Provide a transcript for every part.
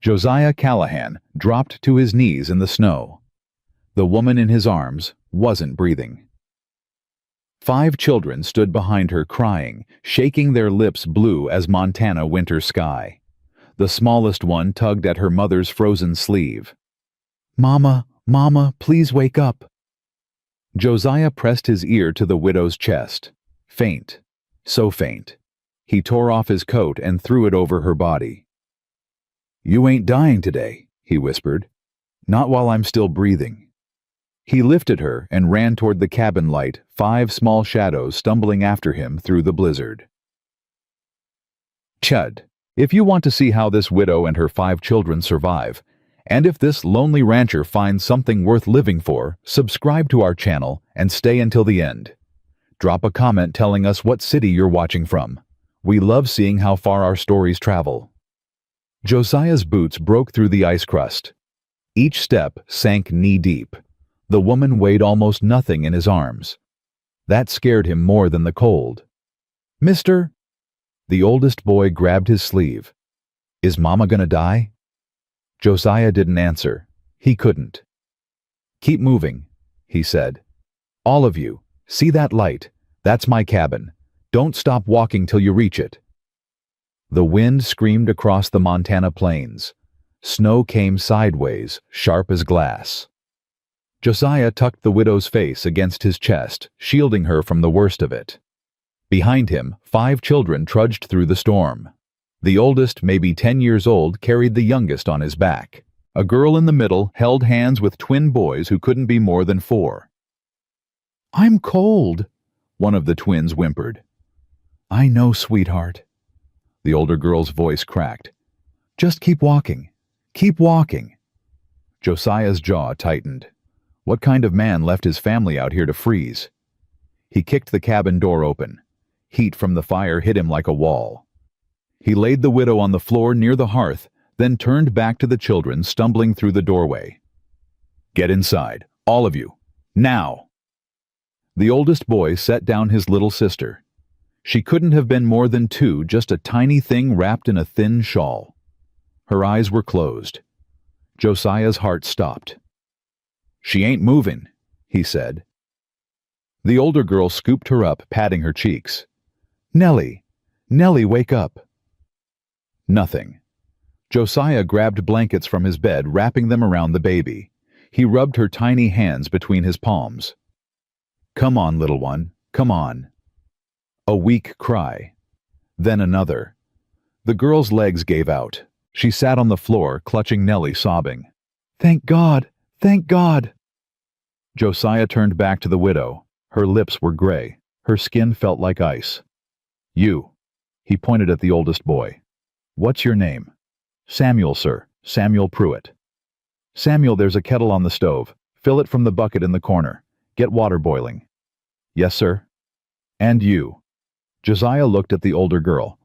Josiah Callahan dropped to his knees in the snow. The woman in his arms wasn't breathing. 5 children stood behind her crying, shaking their lips blue as Montana winter sky. The smallest one tugged at her mother's frozen sleeve. "Mama, Mama, please wake up." Josiah pressed his ear to the widow's chest. Faint, so faint. He tore off his coat and threw it over her body. "You ain't dying today," he whispered. "Not while I'm still breathing." He lifted her and ran toward the cabin light, 5 small shadows stumbling after him through the blizzard. Chud. If you want to see how this widow and her 5 children survive, and if this lonely rancher finds something worth living for, subscribe to our channel and stay until the end. Drop a comment telling us what city you're watching from. We love seeing how far our stories travel. Josiah's boots broke through the ice crust. Each step sank knee-deep. The woman weighed almost nothing in his arms. That scared him more than the cold. "Mister?" The oldest boy grabbed his sleeve. "Is Mama gonna die?" Josiah didn't answer. He couldn't. "Keep moving," he said. "All of you, see that light? That's my cabin. Don't stop walking till you reach it." The wind screamed across the Montana plains. Snow came sideways, sharp as glass. Josiah tucked the widow's face against his chest, shielding her from the worst of it. Behind him, 5 children trudged through the storm. The oldest, maybe 10 years old, carried the youngest on his back. A girl in the middle held hands with twin boys who couldn't be more than 4. "I'm cold," one of the twins whimpered. "I know, sweetheart." The older girl's voice cracked. "Just keep walking. Keep walking." Josiah's jaw tightened. What kind of man left his family out here to freeze? He kicked the cabin door open. Heat from the fire hit him like a wall. He laid the widow on the floor near the hearth, then turned back to the children stumbling through the doorway. "Get inside, all of you, now!" The oldest boy set down his little sister. She couldn't have been more than 2, just a tiny thing wrapped in a thin shawl. Her eyes were closed. Josiah's heart stopped. "She ain't moving," he said. The older girl scooped her up, patting her cheeks. "Nellie, Nellie, wake up." Nothing. Josiah grabbed blankets from his bed, wrapping them around the baby. He rubbed her tiny hands between his palms. "Come on, little one, come on." A weak cry. Then another. The girl's legs gave out. She sat on the floor, clutching Nellie, sobbing. "Thank God! Thank God!" Josiah turned back to the widow. Her lips were gray. Her skin felt like ice. "You." He pointed at the oldest boy. "What's your name?" "Samuel, sir. Samuel Pruitt." "Samuel, there's a kettle on the stove. Fill it from the bucket in the corner. Get water boiling." "Yes, sir." "And you." Josiah looked at the older girl.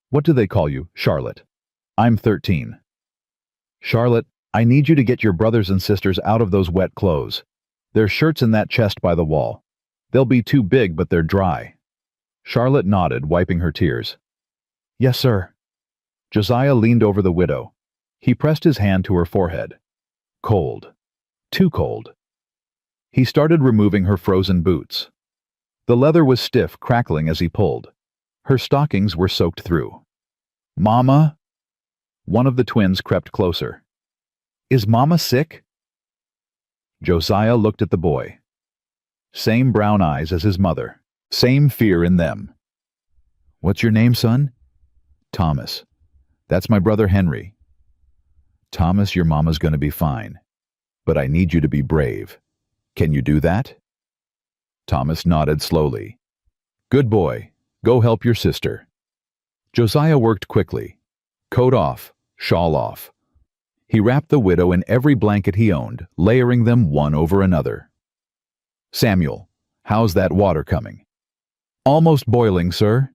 "What do they call you, Charlotte?" "I'm 13. "Charlotte, I need you to get your brothers and sisters out of those wet clothes. There's shirts in that chest by the wall. They'll be too big, but they're dry." Charlotte nodded, wiping her tears. "Yes, sir." Josiah leaned over the widow. He pressed his hand to her forehead. Cold. Too cold. He started removing her frozen boots. The leather was stiff, crackling as he pulled. Her stockings were soaked through. "Mama?" One of the twins crept closer. "Is Mama sick?" Josiah looked at the boy. Same brown eyes as his mother. Same fear in them. "What's your name, son?" "Thomas." "That's my brother Henry." "Thomas, your mama's gonna be fine. But I need you to be brave. Can you do that?" Thomas nodded slowly. "Good boy. Go help your sister." Josiah worked quickly. Coat off, shawl off. He wrapped the widow in every blanket he owned, layering them one over another. "Samuel, how's that water coming?" "Almost boiling, sir."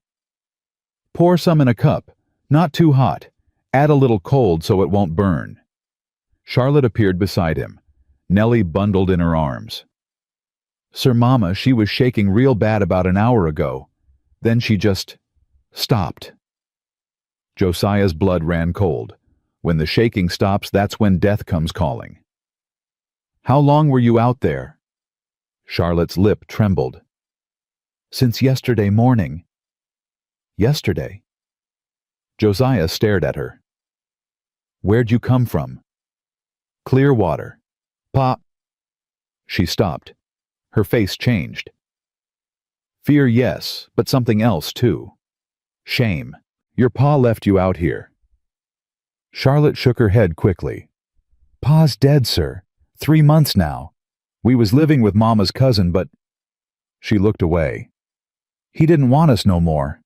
"Pour some in a cup. Not too hot. Add a little cold so it won't burn." Charlotte appeared beside him. Nellie bundled in her arms. "Sir, Mama, she was shaking real bad about an hour ago. Then she just stopped." Josiah's blood ran cold. When the shaking stops, that's when death comes calling. How long were you out there? Charlotte's lip trembled. Since yesterday morning. Yesterday? Josiah stared at her. Where'd you come from? Clearwater. Pa. She stopped. Her face changed. Fear, yes, but something else, too. Shame. Your pa left you out here. Charlotte shook her head quickly. Pa's dead, sir. 3 months now. We was living with Mama's cousin, but... She looked away. He didn't want us no more.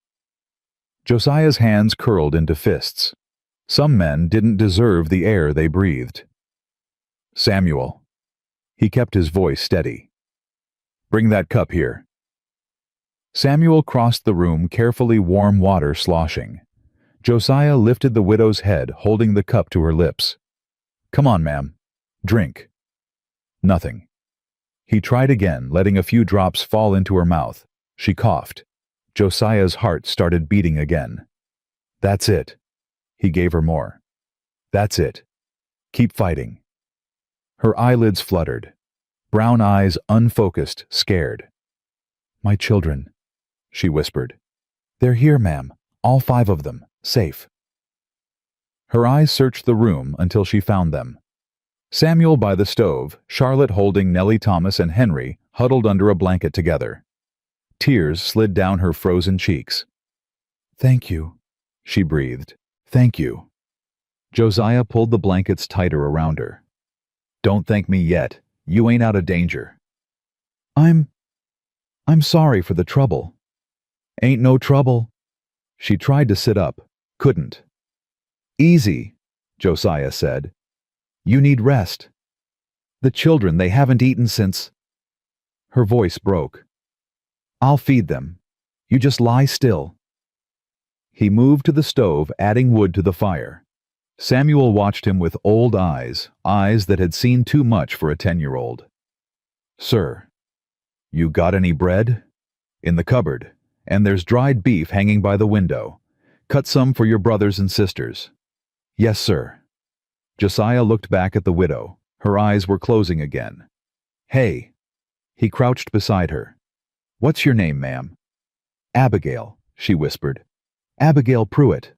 Josiah's hands curled into fists. Some men didn't deserve the air they breathed. Samuel. He kept his voice steady. Bring that cup here. Samuel crossed the room, carefully, warm water sloshing. Josiah lifted the widow's head, holding the cup to her lips. Come on, ma'am. Drink. Nothing. He tried again, letting a few drops fall into her mouth. She coughed. Josiah's heart started beating again. That's it. He gave her more. That's it. Keep fighting. Her eyelids fluttered. Brown eyes unfocused, scared. My children, she whispered. They're here, ma'am. All 5 of them. Safe. Her eyes searched the room until she found them. Samuel by the stove, Charlotte holding Nellie Thomas and Henry, huddled under a blanket together. Tears slid down her frozen cheeks. Thank you, she breathed. Thank you. Josiah pulled the blankets tighter around her. Don't thank me yet. You ain't out of danger. I'm sorry for the trouble. Ain't no trouble. She tried to sit up. Couldn't. Easy, Josiah said. You need rest. The children, they haven't eaten since... Her voice broke. I'll feed them. You just lie still. He moved to the stove, adding wood to the fire. Samuel watched him with old eyes, eyes that had seen too much for a 10-year-old. Sir, you got any bread? In the cupboard, and there's dried beef hanging by the window. Cut some for your brothers and sisters. Yes, sir. Josiah looked back at the widow. Her eyes were closing again. Hey. He crouched beside her. What's your name, ma'am? Abigail, she whispered. Abigail Pruitt.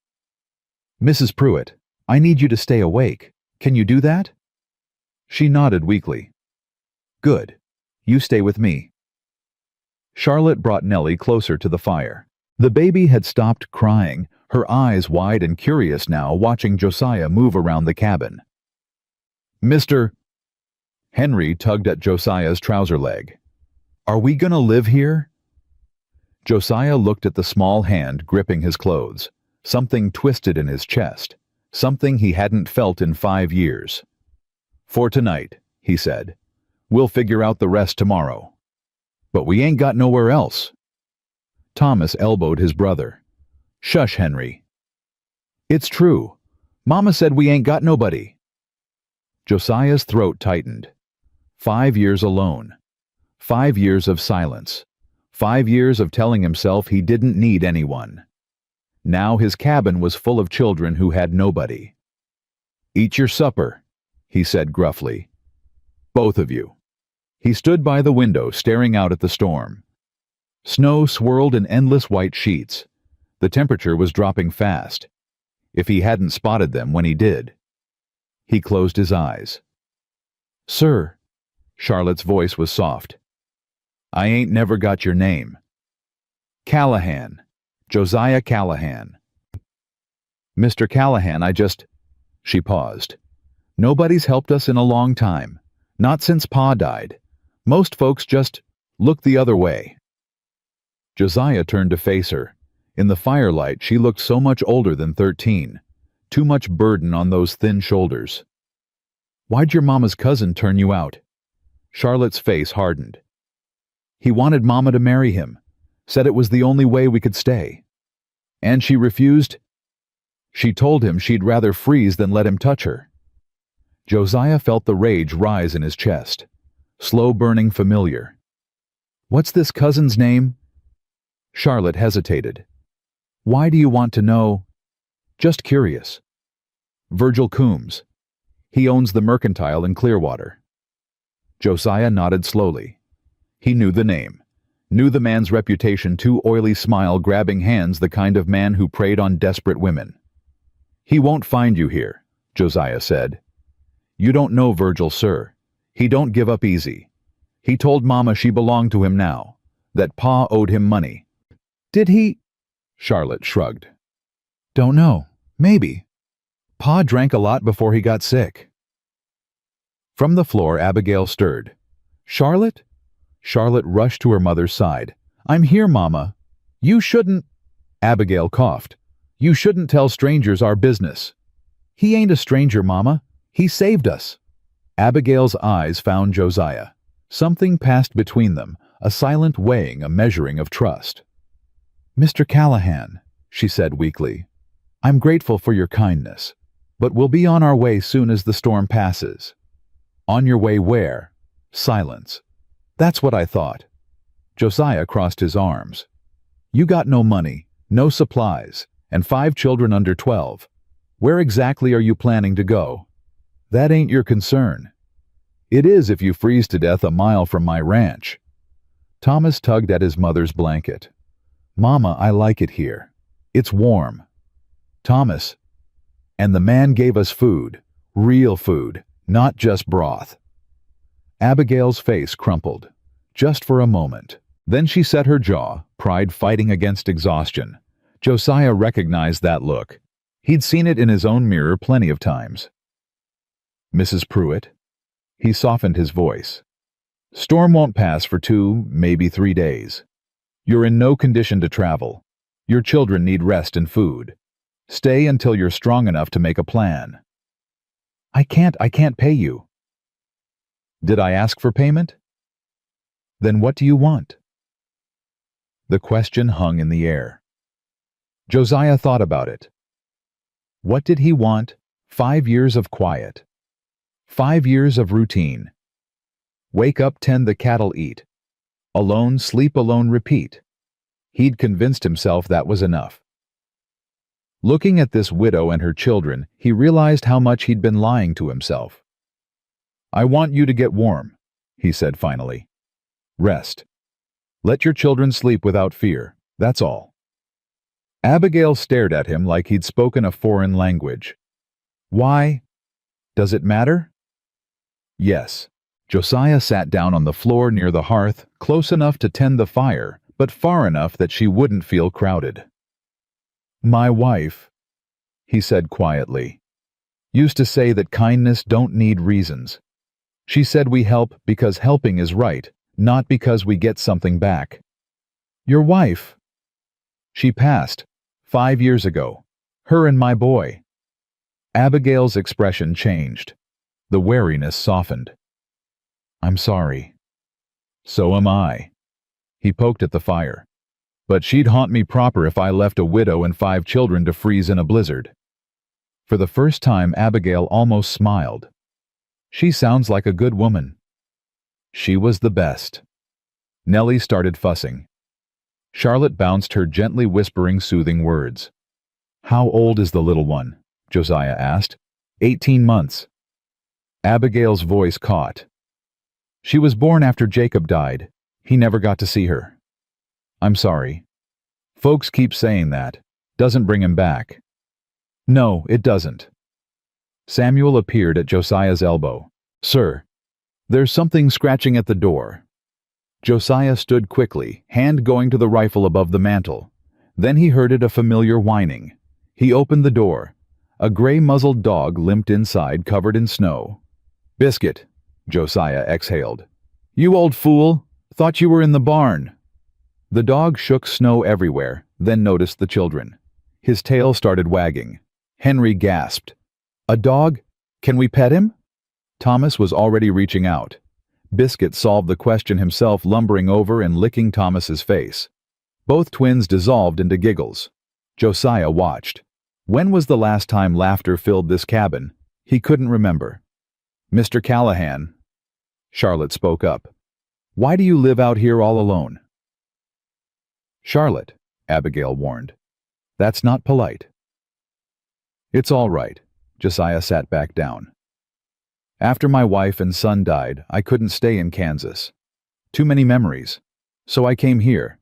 Mrs. Pruitt, I need you to stay awake. Can you do that? She nodded weakly. Good. You stay with me. Charlotte brought Nellie closer to the fire. The baby had stopped crying, her eyes wide and curious now, watching Josiah move around the cabin. Mr. Henry tugged at Josiah's trouser leg. Are we gonna live here? Josiah looked at the small hand gripping his clothes. Something twisted in his chest. Something he hadn't felt in 5 years. For tonight, he said. We'll figure out the rest tomorrow. But we ain't got nowhere else. Thomas elbowed his brother. Shush, Henry. It's true. Mama said we ain't got nobody. Josiah's throat tightened. 5 years alone. 5 years of silence. 5 years of telling himself he didn't need anyone. Now his cabin was full of children who had nobody. Eat your supper, he said gruffly. Both of you. He stood by the window, staring out at the storm. Snow swirled in endless white sheets. The temperature was dropping fast. If he hadn't spotted them when he did. He closed his eyes. Sir, Charlotte's voice was soft. I ain't never got your name. Callahan. Josiah Callahan. Mr. Callahan, She paused. Nobody's helped us in a long time. Not since Pa died. Most folks just look the other way. Josiah turned to face her. In the firelight, she looked so much older than 13. Too much burden on those thin shoulders. Why'd your mama's cousin turn you out? Charlotte's face hardened. He wanted Mama to marry him. Said it was the only way we could stay. And she refused? She told him she'd rather freeze than let him touch her. Josiah felt the rage rise in his chest. Slow burning familiar. What's this cousin's name? Charlotte hesitated. Why do you want to know? Just curious. Virgil Coombs. He owns the Mercantile in Clearwater. Josiah nodded slowly. He knew the name. Knew the man's reputation, too oily smile, grabbing hands, the kind of man who preyed on desperate women. He won't find you here, Josiah said. You don't know Virgil, sir. He don't give up easy. He told Mama she belonged to him now, that Pa owed him money. Did he? Charlotte shrugged. Don't know. Maybe. Pa drank a lot before he got sick. From the floor, Abigail stirred. Charlotte? Charlotte rushed to her mother's side. I'm here, Mama. You shouldn't. Abigail coughed. You shouldn't tell strangers our business. He ain't a stranger, Mama. He saved us. Abigail's eyes found Josiah. Something passed between them, a silent weighing, a measuring of trust. Mr. Callahan, she said weakly, I'm grateful for your kindness, but we'll be on our way soon as the storm passes. On your way where? Silence. That's what I thought. Josiah crossed his arms. You got no money, no supplies, and 5 children under 12. Where exactly are you planning to go? That ain't your concern. It is if you freeze to death a mile from my ranch. Thomas tugged at his mother's blanket. Mama, I like it here. It's warm. Thomas. And the man gave us food, real food, not just broth. Abigail's face crumpled, just for a moment. Then she set her jaw, pride fighting against exhaustion. Josiah recognized that look. He'd seen it in his own mirror plenty of times. Mrs. Pruitt? He softened his voice. Storm won't pass for 2, maybe 3 days. You're in no condition to travel. Your children need rest and food. Stay until you're strong enough to make a plan. I can't pay you. Did I ask for payment? Then what do you want? The question hung in the air. Josiah thought about it. What did he want? 5 years of quiet. 5 years of routine. Wake up, tend the cattle, eat. Alone, sleep alone, repeat. He'd convinced himself that was enough. Looking at this widow and her children, he realized how much he'd been lying to himself. I want you to get warm, he said finally. Rest. Let your children sleep without fear, that's all. Abigail stared at him like he'd spoken a foreign language. Why? Does it matter? Yes. Josiah sat down on the floor near the hearth, close enough to tend the fire, but far enough that she wouldn't feel crowded. My wife, he said quietly, used to say that kindness don't need reasons. She said we help because helping is right, not because we get something back. Your wife? She passed 5 years ago. Her and my boy. Abigail's expression changed. The wariness softened. I'm sorry. So am I. He poked at the fire. But she'd haunt me proper if I left a widow and 5 children to freeze in a blizzard. For the first time, Abigail almost smiled. She sounds like a good woman. She was the best. Nellie started fussing. Charlotte bounced her gently whispering soothing words. How old is the little one? Josiah asked. 18 months. Abigail's voice caught. She was born after Jacob died. He never got to see her. I'm sorry. Folks keep saying that. Doesn't bring him back. No, it doesn't. Samuel appeared at Josiah's elbow. Sir, there's something scratching at the door. Josiah stood quickly, hand going to the rifle above the mantel. Then he heard a familiar whining. He opened the door. A gray-muzzled dog limped inside, covered in snow. Biscuit, Josiah exhaled. You old fool! Thought you were in the barn. The dog shook snow everywhere, then noticed the children. His tail started wagging. Henry gasped. A dog? Can we pet him? Thomas was already reaching out. Biscuit solved the question himself, lumbering over and licking Thomas's face. Both twins dissolved into giggles. Josiah watched. When was the last time laughter filled this cabin? He couldn't remember. Mr. Callahan. Charlotte spoke up. Why do you live out here all alone? Charlotte, Abigail warned. That's not polite. It's all right. Josiah sat back down. After my wife and son died, I couldn't stay in Kansas. Too many memories. So I came here,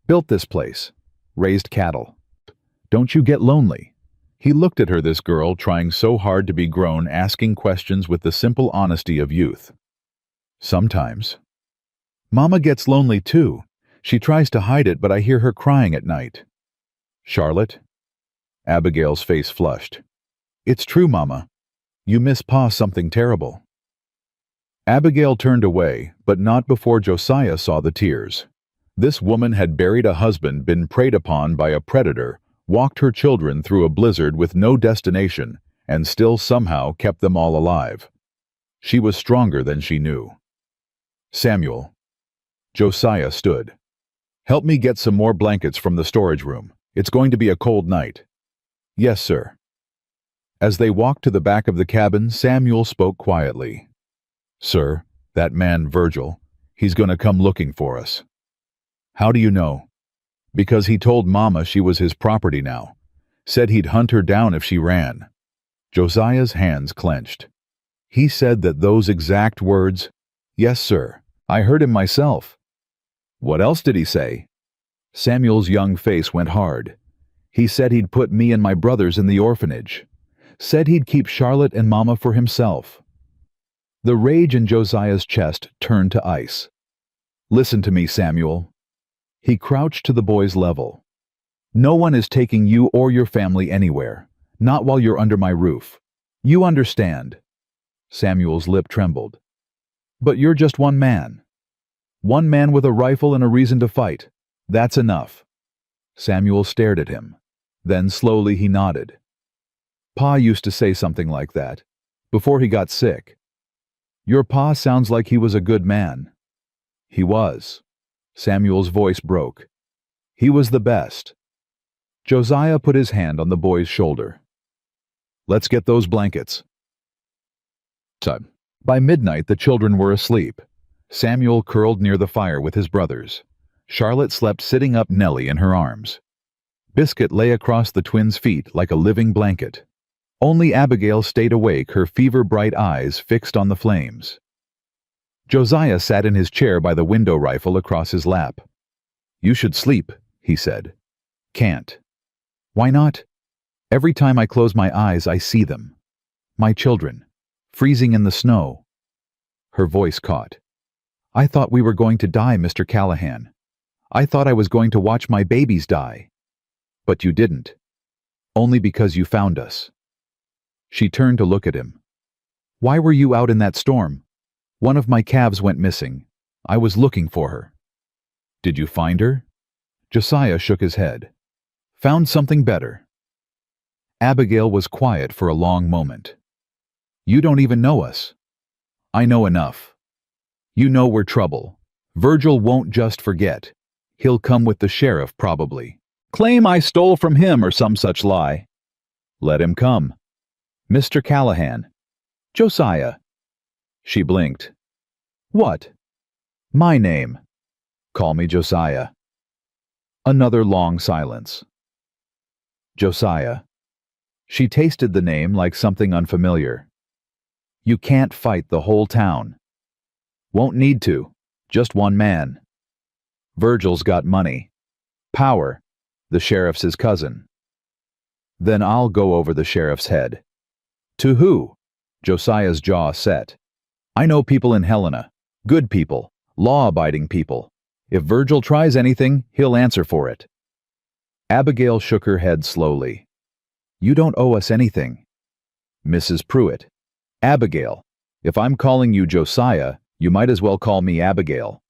built this place, raised cattle. Don't you get lonely? He looked at her, this girl trying so hard to be grown, asking questions with the simple honesty of youth. Sometimes. Mama gets lonely too. She tries to hide it, but I hear her crying at night. Charlotte? Abigail's face flushed. It's true, Mama. You miss Pa something terrible. Abigail turned away, but not before Josiah saw the tears. This woman had buried a husband, been preyed upon by a predator, walked her children through a blizzard with no destination, and still somehow kept them all alive. She was stronger than she knew. Samuel. Josiah stood. Help me get some more blankets from the storage room. It's going to be a cold night. Yes, sir. As they walked to the back of the cabin, Samuel spoke quietly. Sir, that man Virgil, he's going to come looking for us. How do you know? Because he told Mama she was his property now. Said he'd hunt her down if she ran. Josiah's hands clenched. He said those exact words? Yes, sir. I heard him myself. What else did he say? Samuel's young face went hard. He said he'd put me and my brothers in the orphanage. Said he'd keep Charlotte and Mama for himself. The rage in Josiah's chest turned to ice. Listen to me, Samuel. He crouched to the boy's level. No one is taking you or your family anywhere, not while you're under my roof. You understand. Samuel's lip trembled. But you're just one man. One man with a rifle and a reason to fight. That's enough. Samuel stared at him. Then slowly he nodded. Pa used to say something like that, before he got sick. Your pa sounds like he was a good man. He was. Samuel's voice broke. He was the best. Josiah put his hand on the boy's shoulder. Let's get those blankets. By midnight, the children were asleep. Samuel curled near the fire with his brothers. Charlotte slept sitting up, Nellie in her arms. Biscuit lay across the twins' feet like a living blanket. Only Abigail stayed awake, her fever-bright eyes fixed on the flames. Josiah sat in his chair by the window, rifle across his lap. You should sleep, he said. Can't. Why not? Every time I close my eyes, I see them. My children, freezing in the snow. Her voice caught. I thought we were going to die, Mr. Callahan. I thought I was going to watch my babies die. But you didn't. Only because you found us. She turned to look at him. Why were you out in that storm? One of my calves went missing. I was looking for her. Did you find her? Josiah shook his head. Found something better. Abigail was quiet for a long moment. You don't even know us. I know enough. You know we're trouble. Virgil won't just forget. He'll come with the sheriff, probably. Claim I stole from him or some such lie. Let him come. Mr. Callahan. Josiah. She blinked. What? My name. Call me Josiah. Another long silence. Josiah. She tasted the name like something unfamiliar. You can't fight the whole town. Won't need to. Just one man. Virgil's got money. Power. The sheriff's his cousin. Then I'll go over the sheriff's head. To who? Josiah's jaw set. I know people in Helena. Good people. Law-abiding people. If Virgil tries anything, he'll answer for it. Abigail shook her head slowly. You don't owe us anything. Mrs. Pruitt. Abigail. If I'm calling you Josiah, you might as well call me Abigail.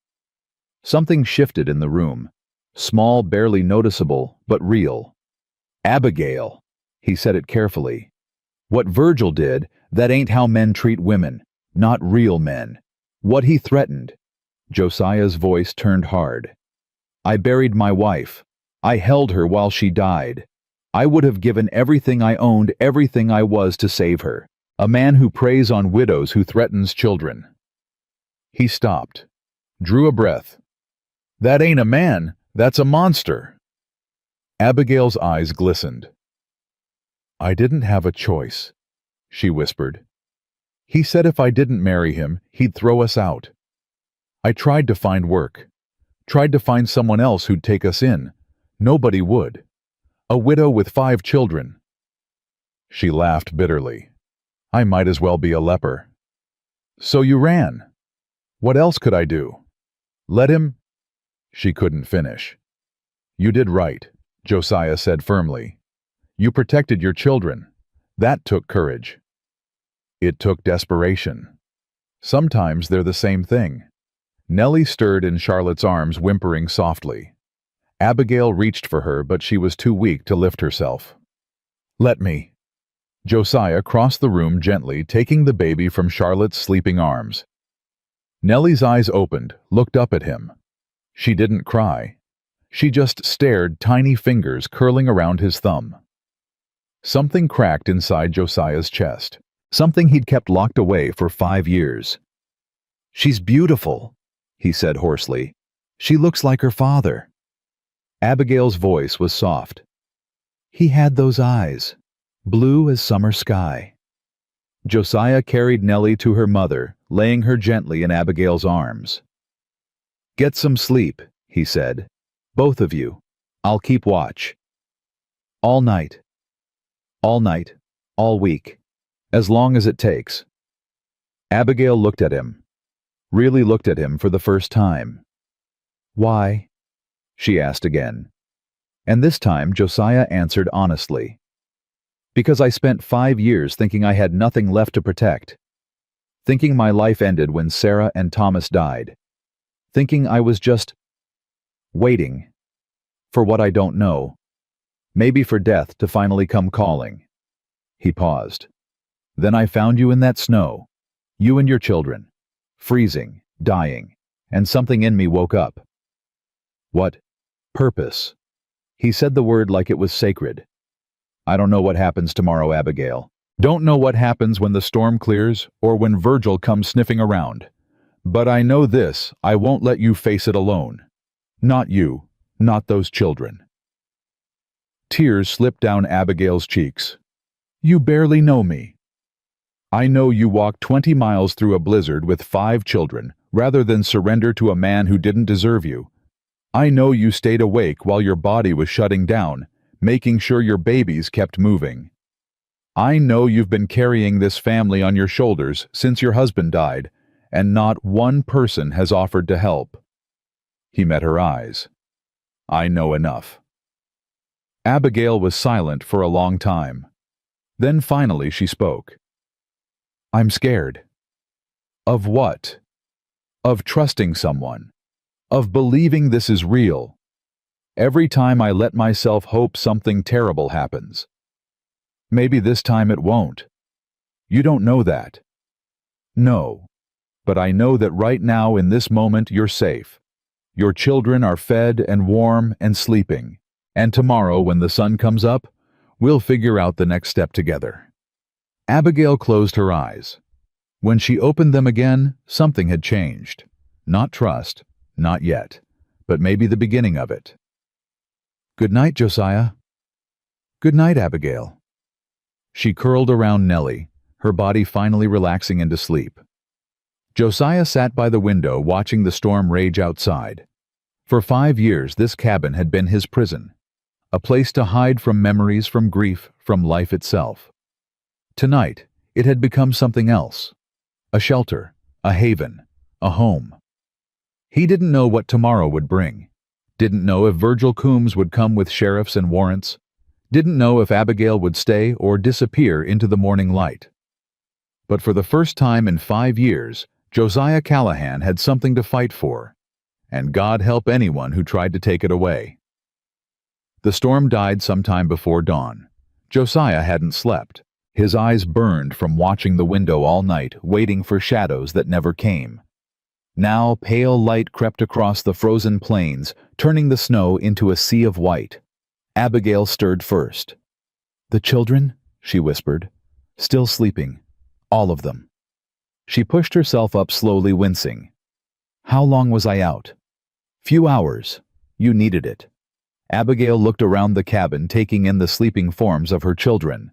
Something shifted in the room. Small, barely noticeable, but real. Abigail. He said it carefully. What Virgil did, that ain't how men treat women. Not real men. What he threatened. Josiah's voice turned hard. I buried my wife. I held her while she died. I would have given everything I owned, everything I was to save her. A man who preys on widows, who threatens children. He stopped. Drew a breath. That ain't a man. That's a monster. Abigail's eyes glistened. I didn't have a choice. she whispered. He said if I didn't marry him, he'd throw us out. I tried to find work. Tried to find someone else who'd take us in. Nobody would. A widow with 5 children. She laughed bitterly. I might as well be a leper. So you ran. What else could I do? Let him? She couldn't finish. You did right, Josiah said firmly. You protected your children. That took courage. It took desperation. Sometimes they're the same thing. Nellie stirred in Charlotte's arms, whimpering softly. Abigail reached for her, but she was too weak to lift herself. Let me. Josiah crossed the room gently, taking the baby from Charlotte's sleeping arms. Nellie's eyes opened, looked up at him. She didn't cry. She just stared, tiny fingers curling around his thumb. Something cracked inside Josiah's chest. Something he'd kept locked away for 5 years. She's beautiful, he said hoarsely. She looks like her father. Abigail's voice was soft. He had those eyes, blue as summer sky. Josiah carried Nellie to her mother, laying her gently in Abigail's arms. Get some sleep, he said. Both of you. I'll keep watch. All night. All night. All week. As long as it takes. Abigail looked at him. Really looked at him for the first time. Why? She asked again. And this time Josiah answered honestly. Because I spent 5 years thinking I had nothing left to protect. Thinking my life ended when Sarah and Thomas died. Thinking I was just waiting for what I don't know. Maybe for death to finally come calling. He paused. Then I found you in that snow. You and your children. Freezing, dying, and something in me woke up. What? Purpose. He said the word like it was sacred. I don't know what happens tomorrow, Abigail. Don't know what happens when the storm clears or when Virgil comes sniffing around. But I know this, I won't let you face it alone. Not you, not those children. Tears slipped down Abigail's cheeks. You barely know me. I know you walked 20 miles through a blizzard with 5 children, rather than surrender to a man who didn't deserve you. I know you stayed awake while your body was shutting down, making sure your babies kept moving. I know you've been carrying this family on your shoulders since your husband died, and not one person has offered to help. He met her eyes. I know enough. Abigail was silent for a long time. Then finally she spoke. I'm scared. Of what? Of trusting someone. Of believing this is real. Every time I let myself hope something terrible happens. Maybe this time it won't. You don't know that. No. But I know that right now in this moment you're safe. Your children are fed and warm and sleeping. And tomorrow when the sun comes up, we'll figure out the next step together. Abigail closed her eyes. When she opened them again, something had changed. Not trust, not yet, but maybe the beginning of it. Good night, Josiah. Good night, Abigail. She curled around Nellie, her body finally relaxing into sleep. Josiah sat by the window watching the storm rage outside. For 5 years this cabin had been his prison, a place to hide from memories, from grief, from life itself. Tonight, it had become something else. A shelter, a haven, a home. He didn't know what tomorrow would bring. Didn't know if Virgil Coombs would come with sheriffs and warrants. Didn't know if Abigail would stay or disappear into the morning light. But for the first time in 5 years, Josiah Callahan had something to fight for. And God help anyone who tried to take it away. The storm died sometime before dawn. Josiah hadn't slept. His eyes burned from watching the window all night, waiting for shadows that never came. Now pale light crept across the frozen plains, turning the snow into a sea of white. Abigail stirred first. The children, she whispered, still sleeping, all of them. She pushed herself up slowly, wincing. How long was I out? Few hours. You needed it. Abigail looked around the cabin, taking in the sleeping forms of her children.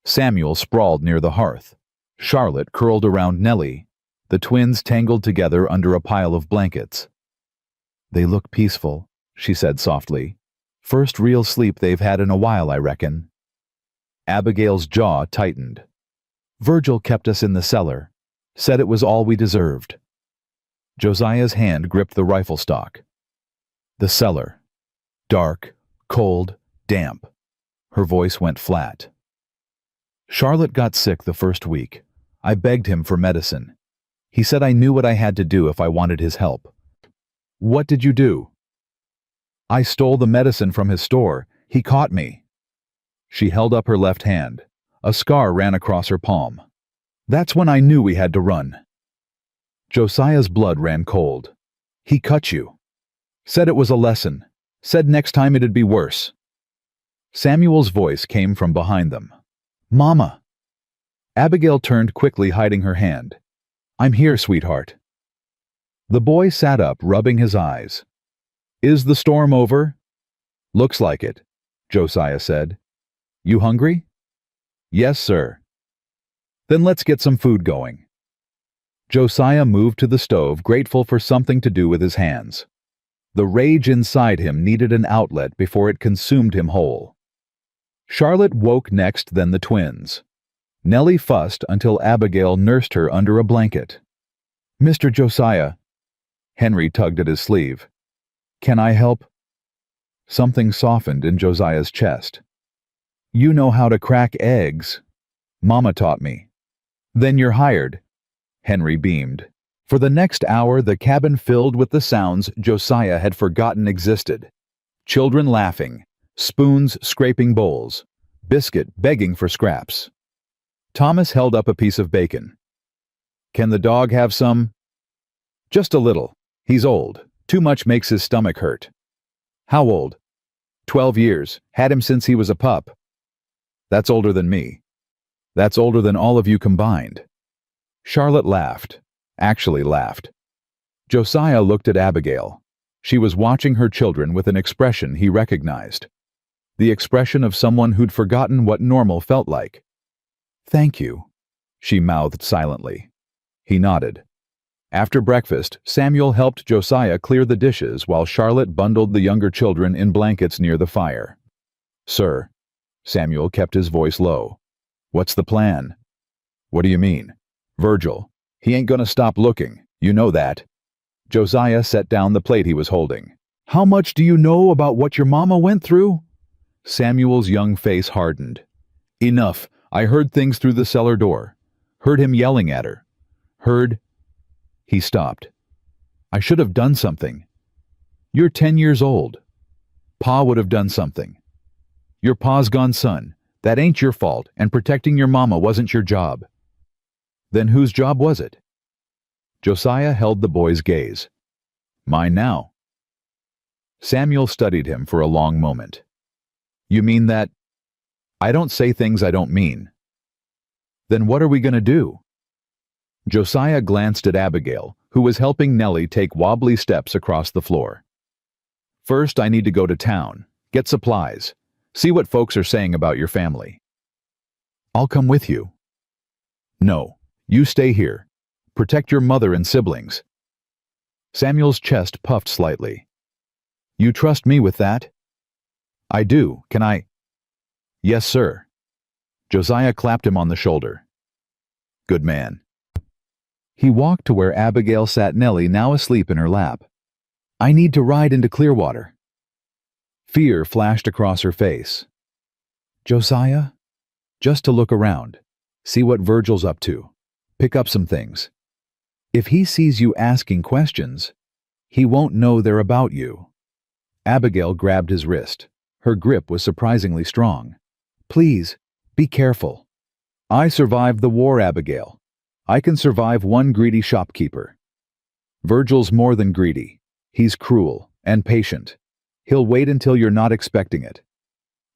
Samuel sprawled near the hearth. Charlotte curled around Nellie. The twins tangled together under a pile of blankets. "They look peaceful," she said softly. "First real sleep they've had in a while, I reckon." Abigail's jaw tightened. "Virgil kept us in the cellar. Said it was all we deserved." Josiah's hand gripped the rifle stock. The cellar. Dark, cold, damp. Her voice went flat. "Charlotte got sick the first week. I begged him for medicine. He said I knew what I had to do if I wanted his help." "What did you do?" "I stole the medicine from his store. He caught me." She held up her left hand. A scar ran across her palm. "That's when I knew we had to run." Josiah's blood ran cold. "He cut you. Said it was a lesson. Said next time it'd be worse." Samuel's voice came from behind them. "Mama!" Abigail turned quickly, hiding her hand. "I'm here, sweetheart." The boy sat up, rubbing his eyes. "Is the storm over?" "Looks like it," Josiah said. "You hungry?" "Yes, sir." "Then let's get some food going." Josiah moved to the stove, grateful for something to do with his hands. The rage inside him needed an outlet before it consumed him whole. Charlotte woke next, then the twins. Nellie fussed until Abigail nursed her under a blanket. "Mr. Josiah." Henry tugged at his sleeve. "Can I help?" Something softened in Josiah's chest. "You know how to crack eggs." "Mama taught me." "Then you're hired." Henry beamed. For the next hour, the cabin filled with the sounds Josiah had forgotten existed. Children laughing, spoons scraping bowls, Biscuit begging for scraps. Thomas held up a piece of bacon. "Can the dog have some?" "Just a little. He's old. Too much makes his stomach hurt." "How old?" 12 years. Had him since he was a pup." "That's older than me." "That's older than all of you combined." Charlotte laughed. Actually laughed. Josiah looked at Abigail. She was watching her children with an expression he recognized. The expression of someone who'd forgotten what normal felt like. "Thank you," she mouthed silently. He nodded. After breakfast, Samuel helped Josiah clear the dishes while Charlotte bundled the younger children in blankets near the fire. "Sir." Samuel kept his voice low. "What's the plan?" "What do you mean?" "Virgil. He ain't gonna stop looking. You know that." Josiah set down the plate he was holding. "How much do you know about what your mama went through?" Samuel's young face hardened. "Enough. I heard things through the cellar door. Heard him yelling at her. Heard—" He stopped. "I should have done something." "You're 10 years old. Pa would have done something. Your pa's gone, son. That ain't your fault, and protecting your mama wasn't your job." "Then whose job was it?" Josiah held the boy's gaze. "Mine now." Samuel studied him for a long moment. "You mean that—" "I don't say things I don't mean." "Then what are we going to do?" Josiah glanced at Abigail, who was helping Nellie take wobbly steps across the floor. "First, I need to go to town, get supplies, see what folks are saying about your family." "I'll come with you." "No, you stay here. Protect your mother and siblings." Samuel's chest puffed slightly. "You trust me with that?" "I do. Can I—" "Yes, sir." Josiah clapped him on the shoulder. "Good man." He walked to where Abigail sat Nellie, now asleep in her lap. "I need to ride into Clearwater." Fear flashed across her face. "Josiah?" "Just to look around. See what Virgil's up to. Pick up some things. If he sees you asking questions, he won't know they're about you." Abigail grabbed his wrist. Her grip was surprisingly strong. "Please, be careful." "I survived the war, Abigail. I can survive one greedy shopkeeper." "Virgil's more than greedy. He's cruel and patient. He'll wait until you're not expecting it.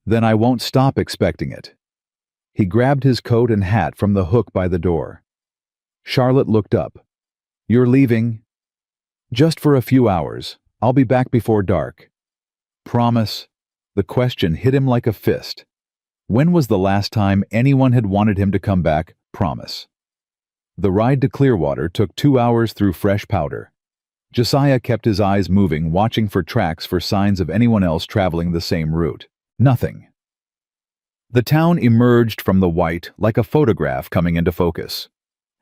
Then I won't stop expecting it." He grabbed his coat and hat from the hook by the door. Charlotte looked up. "You're leaving?" "Just for a few hours. I'll be back before dark." "Promise?" The question hit him like a fist. When was the last time anyone had wanted him to come back? Promise. The ride to Clearwater took 2 hours through fresh powder. Josiah kept his eyes moving, watching for tracks for signs of anyone else traveling the same route. Nothing. The town emerged from the white like a photograph coming into focus.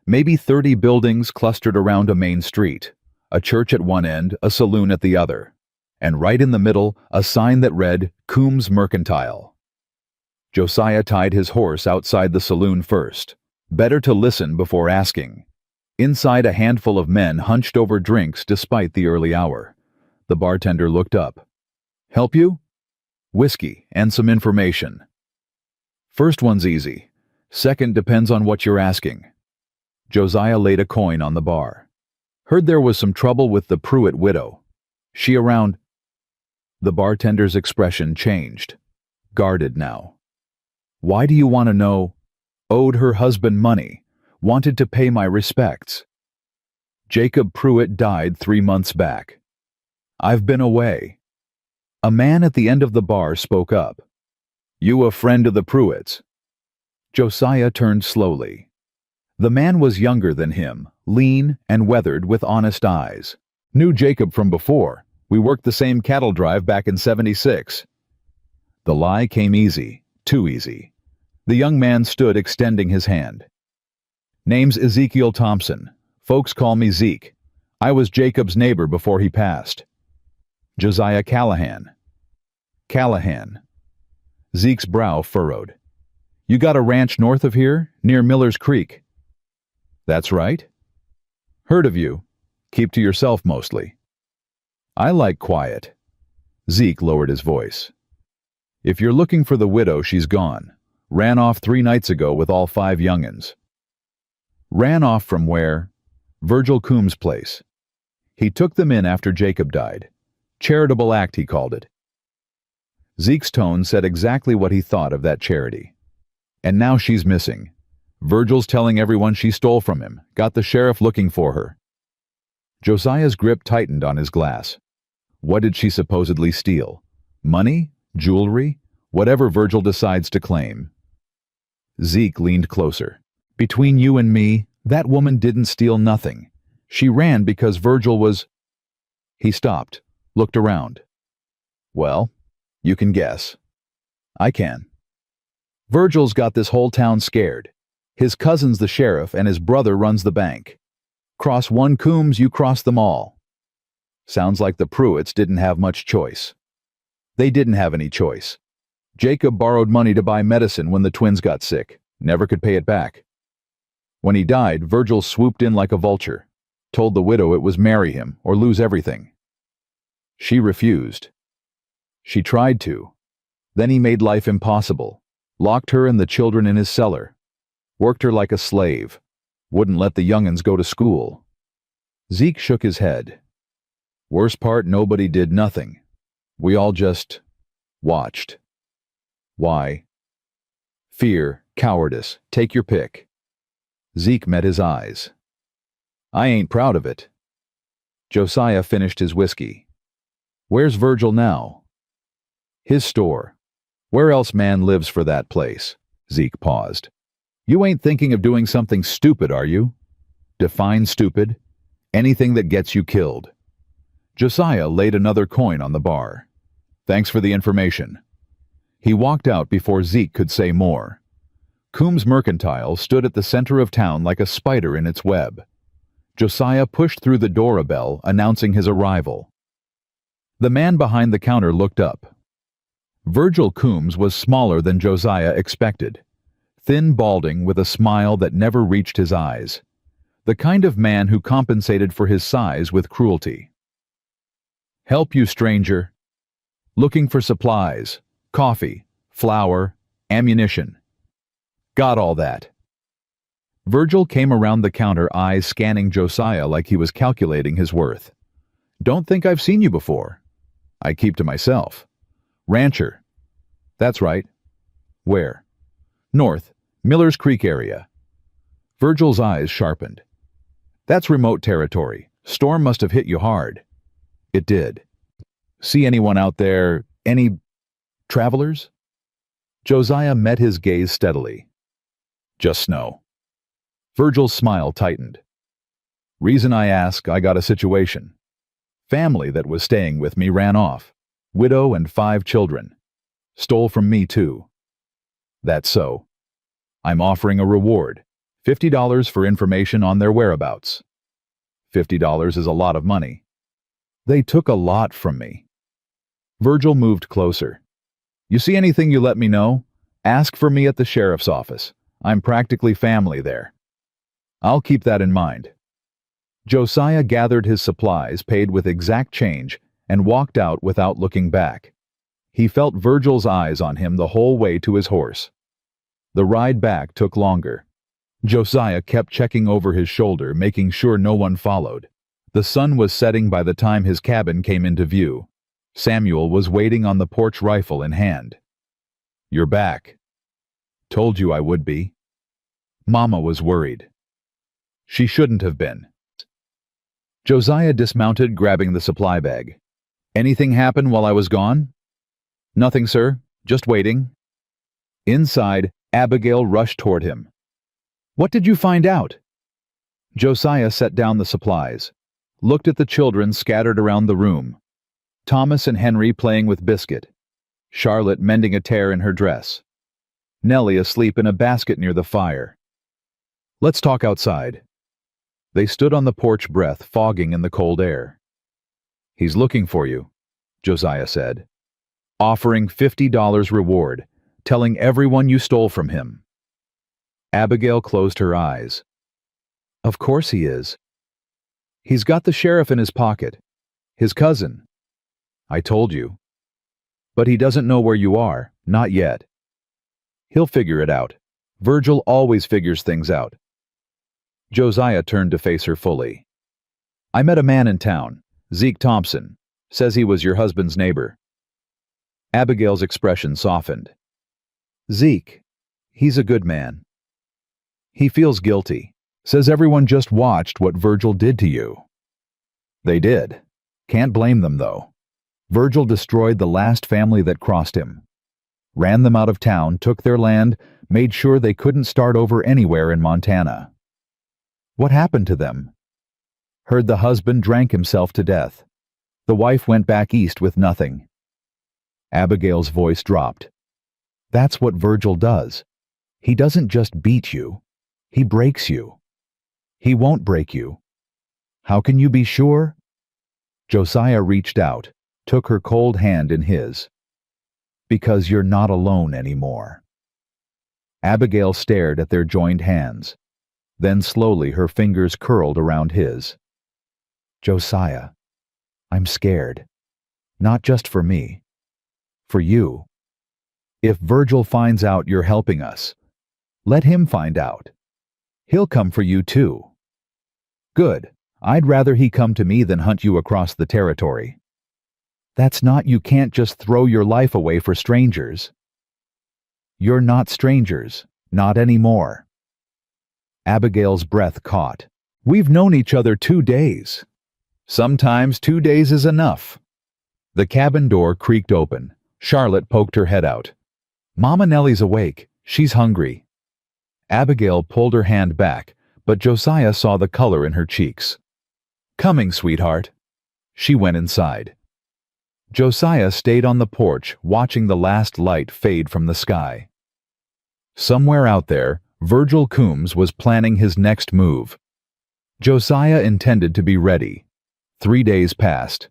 Maybe 30 buildings clustered around a main street, a church at one end, a saloon at the other, and right in the middle, a sign that read, Coombs Mercantile. Josiah tied his horse outside the saloon first. Better to listen before asking. Inside, a handful of men hunched over drinks despite the early hour. The bartender looked up. Help you? Whiskey and some information. First one's easy. Second depends on what you're asking. Josiah laid a coin on the bar. Heard there was some trouble with the Pruitt widow. She around? The bartender's expression changed. Guarded now. Why do you want to know? Owed her husband money. Wanted to pay my respects. Jacob Pruitt died 3 months back. I've been away. A man at the end of the bar spoke up. You a friend of the Pruitts? Josiah turned slowly. The man was younger than him, lean and weathered with honest eyes. Knew Jacob from before. We worked the same cattle drive back in '76. The lie came easy, too easy. The young man stood extending his hand. Name's Ezekiel Thompson. Folks call me Zeke. I was Jacob's neighbor before he passed. Josiah Callahan. Callahan. Zeke's brow furrowed. You got a ranch north of here, near Miller's Creek? That's right. Heard of you. Keep to yourself mostly. I like quiet. Zeke lowered his voice. If you're looking for the widow, she's gone. Ran off 3 nights ago with all 5 young'uns. Ran off from where? Virgil Coombs' place. He took them in after Jacob died. Charitable act, he called it. Zeke's tone said exactly what he thought of that charity. And now she's missing. Virgil's telling everyone she stole from him, got the sheriff looking for her. Josiah's grip tightened on his glass. What did she supposedly steal? Money? Jewelry? Whatever Virgil decides to claim. Zeke leaned closer. Between you and me, that woman didn't steal nothing. She ran because Virgil was... He stopped, looked around. Well, you can guess. I can. Virgil's got this whole town scared. His cousin's the sheriff and his brother runs the bank. Cross one Coombs, you cross them all. Sounds like the Pruitts didn't have much choice. They didn't have any choice. Jacob borrowed money to buy medicine when the twins got sick. Never could pay it back. When he died, Virgil swooped in like a vulture. Told the widow it was marry him or lose everything. She refused. She tried to. Then he made life impossible. Locked her and the children in his cellar. Worked her like a slave. Wouldn't let the young'uns go to school. Zeke shook his head. Worst part, nobody did nothing. We all just watched. Why? Fear, cowardice, take your pick. Zeke met his eyes. I ain't proud of it. Josiah finished his whiskey. Where's Virgil now? His store. Where else man lives for that place? Zeke paused. You ain't thinking of doing something stupid, are you? Define stupid. Anything that gets you killed. Josiah laid another coin on the bar. Thanks for the information. He walked out before Zeke could say more. Coombs Mercantile stood at the center of town like a spider in its web. Josiah pushed through the door a bell, announcing his arrival. The man behind the counter looked up. Virgil Coombs was smaller than Josiah expected. Thin, balding, with a smile that never reached his eyes. The kind of man who compensated for his size with cruelty. Help you, stranger. Looking for supplies, coffee, flour, ammunition. Got all that. Virgil came around the counter, eyes scanning Josiah like he was calculating his worth. Don't think I've seen you before. I keep to myself. Rancher. That's right. Where? North, Miller's Creek area. Virgil's eyes sharpened. That's remote territory. Storm must have hit you hard. It did. See anyone out there? Any travelers? Josiah met his gaze steadily. Just snow. Virgil's smile tightened. Reason I ask, I got a situation. Family that was staying with me ran off. Widow and 5 children. Stole from me too. That's so. I'm offering a reward. $50 for information on their whereabouts. $50 is a lot of money. They took a lot from me. Virgil moved closer. You see anything, you let me know? Ask for me at the sheriff's office. I'm practically family there. I'll keep that in mind. Josiah gathered his supplies, paid with exact change, and walked out without looking back. He felt Virgil's eyes on him the whole way to his horse. The ride back took longer. Josiah kept checking over his shoulder, making sure no one followed. The sun was setting by the time his cabin came into view. Samuel was waiting on the porch, rifle in hand. You're back. Told you I would be. Mama was worried. She shouldn't have been. Josiah dismounted, grabbing the supply bag. Anything happen while I was gone? Nothing, sir. Just waiting. Inside, Abigail rushed toward him. What did you find out? Josiah set down the supplies, looked at the children scattered around the room. Thomas and Henry playing with Biscuit. Charlotte mending a tear in her dress. Nellie asleep in a basket near the fire. Let's talk outside. They stood on the porch, breath fogging in the cold air. He's looking for you, Josiah said. Offering $50 reward, telling everyone you stole from him. Abigail closed her eyes. Of course he is. He's got the sheriff in his pocket. His cousin. I told you. But he doesn't know where you are, not yet. He'll figure it out. Virgil always figures things out. Josiah turned to face her fully. I met a man in town, Zeke Thompson. Says he was your husband's neighbor. Abigail's expression softened. Zeke, he's a good man. He feels guilty. Says everyone just watched what Virgil did to you. They did. Can't blame them, though. Virgil destroyed the last family that crossed him. Ran them out of town, took their land, made sure they couldn't start over anywhere in Montana. What happened to them? Heard the husband drank himself to death. The wife went back east with nothing. Abigail's voice dropped. That's what Virgil does. He doesn't just beat you. He breaks you. He won't break you. How can you be sure? Josiah reached out, took her cold hand in his. Because you're not alone anymore. Abigail stared at their joined hands. Then slowly her fingers curled around his. Josiah, I'm scared. Not just for me. For you. If Virgil finds out you're helping us, let him find out. He'll come for you too. Good. I'd rather he come to me than hunt you across the territory. That's not, you can't just throw your life away for strangers. You're not strangers, not anymore. Abigail's breath caught. We've known each other 2 days. Sometimes 2 days is enough. The cabin door creaked open. Charlotte poked her head out. Mama Nellie's awake. She's hungry. Abigail pulled her hand back, but Josiah saw the color in her cheeks. Coming, sweetheart. She went inside. Josiah stayed on the porch, watching the last light fade from the sky. Somewhere out there, Virgil Coombs was planning his next move. Josiah intended to be ready. 3 days passed.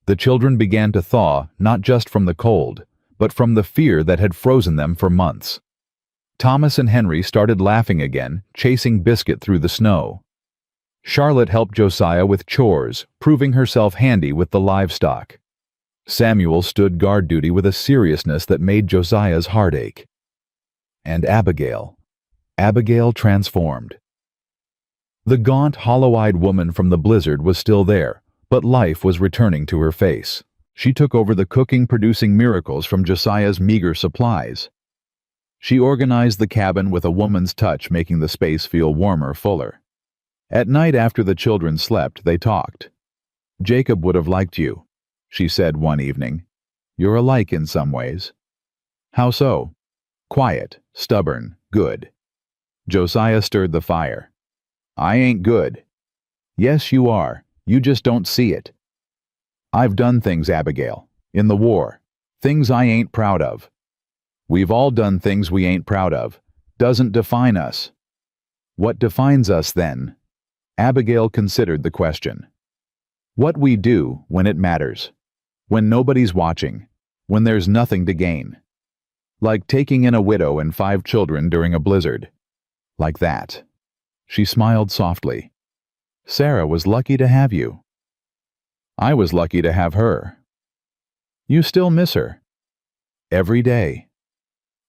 The children began to thaw, not just from the cold, but from the fear that had frozen them for months. Thomas and Henry started laughing again, chasing Biscuit through the snow. Charlotte helped Josiah with chores, proving herself handy with the livestock. Samuel stood guard duty with a seriousness that made Josiah's heart ache. And Abigail. Abigail transformed. The gaunt, hollow-eyed woman from the blizzard was still there, but life was returning to her face. She took over the cooking, producing miracles from Josiah's meager supplies. She organized the cabin with a woman's touch, making the space feel warmer, fuller. At night after the children slept, they talked. Jacob would have liked you, she said one evening. You're alike in some ways. How so? Quiet, stubborn, good. Josiah stirred the fire. I ain't good. Yes, you are. You just don't see it. I've done things, Abigail, in the war. Things I ain't proud of. We've all done things we ain't proud of. Doesn't define us. What defines us then? Abigail considered the question. What we do when it matters. When nobody's watching. When there's nothing to gain. Like taking in a widow and 5 children during a blizzard. Like that. She smiled softly. Sarah was lucky to have you. I was lucky to have her. You still miss her? Every day.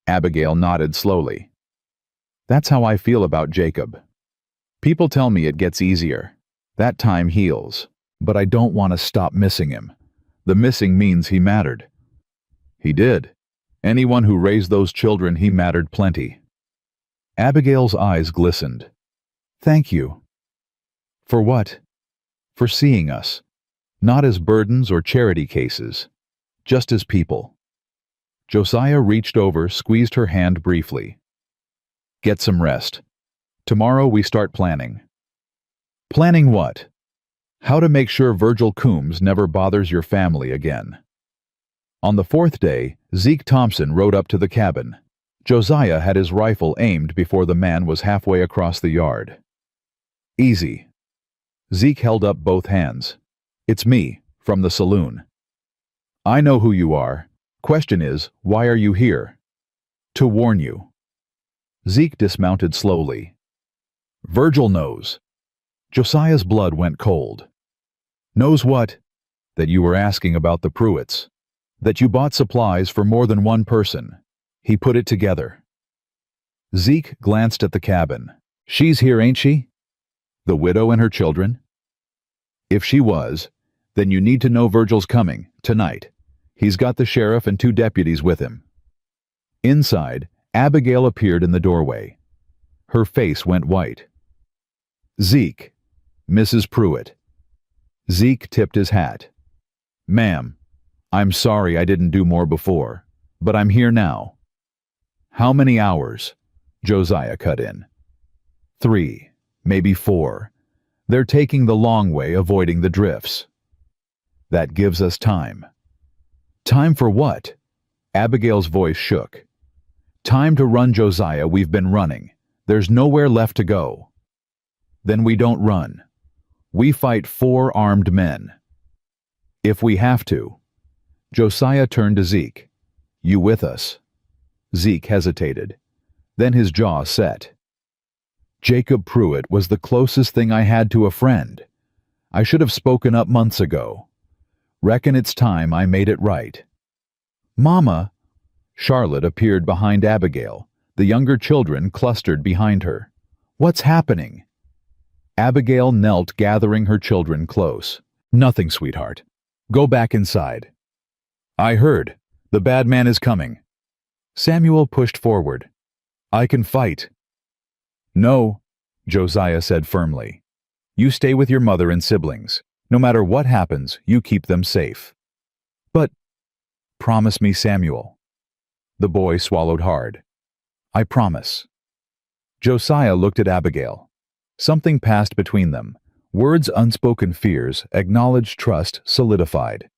Abigail nodded slowly. That's how I feel about Jacob. People tell me it gets easier. That time heals. But I don't want to stop missing him. The missing means he mattered. He did. Anyone who raised those children, he mattered plenty. Abigail's eyes glistened. Thank you. For what? For seeing us. Not as burdens or charity cases. Just as people. Josiah reached over, squeezed her hand briefly. Get some rest. Tomorrow we start planning. Planning what? How to make sure Virgil Coombs never bothers your family again. On the 4th day, Zeke Thompson rode up to the cabin. Josiah had his rifle aimed before the man was halfway across the yard. Easy. Zeke held up both hands. It's me, from the saloon. I know who you are. Question is, why are you here? To warn you. Zeke dismounted slowly. Virgil knows. Josiah's blood went cold. Knows what? That you were asking about the Pruitts. That you bought supplies for more than one person. He put it together. Zeke glanced at the cabin. She's here, ain't she? The widow and her children? If she was, then you need to know Virgil's coming, tonight. He's got the sheriff and 2 deputies with him. Inside, Abigail appeared in the doorway. Her face went white. Zeke, Mrs. Pruitt. Zeke tipped his hat. Ma'am, I'm sorry I didn't do more before, but I'm here now. How many hours? Josiah cut in. 3, maybe 4. They're taking the long way, avoiding the drifts. That gives us time. Time for what? Abigail's voice shook. Time to run, Josiah. We've been running. There's nowhere left to go. Then we don't run. We fight 4 armed men. If we have to. Josiah turned to Zeke. You with us? Zeke hesitated. Then his jaw set. Jacob Pruitt was the closest thing I had to a friend. I should have spoken up months ago. Reckon it's time I made it right. Mama! Charlotte appeared behind Abigail. The younger children clustered behind her. What's happening? Abigail knelt, gathering her children close. Nothing, sweetheart. Go back inside. I heard. The bad man is coming. Samuel pushed forward. I can fight. No, Josiah said firmly. You stay with your mother and siblings. No matter what happens, you keep them safe. But, promise me, Samuel. The boy swallowed hard. I promise. Josiah looked at Abigail. Something passed between them. Words, unspoken fears, acknowledged trust solidified.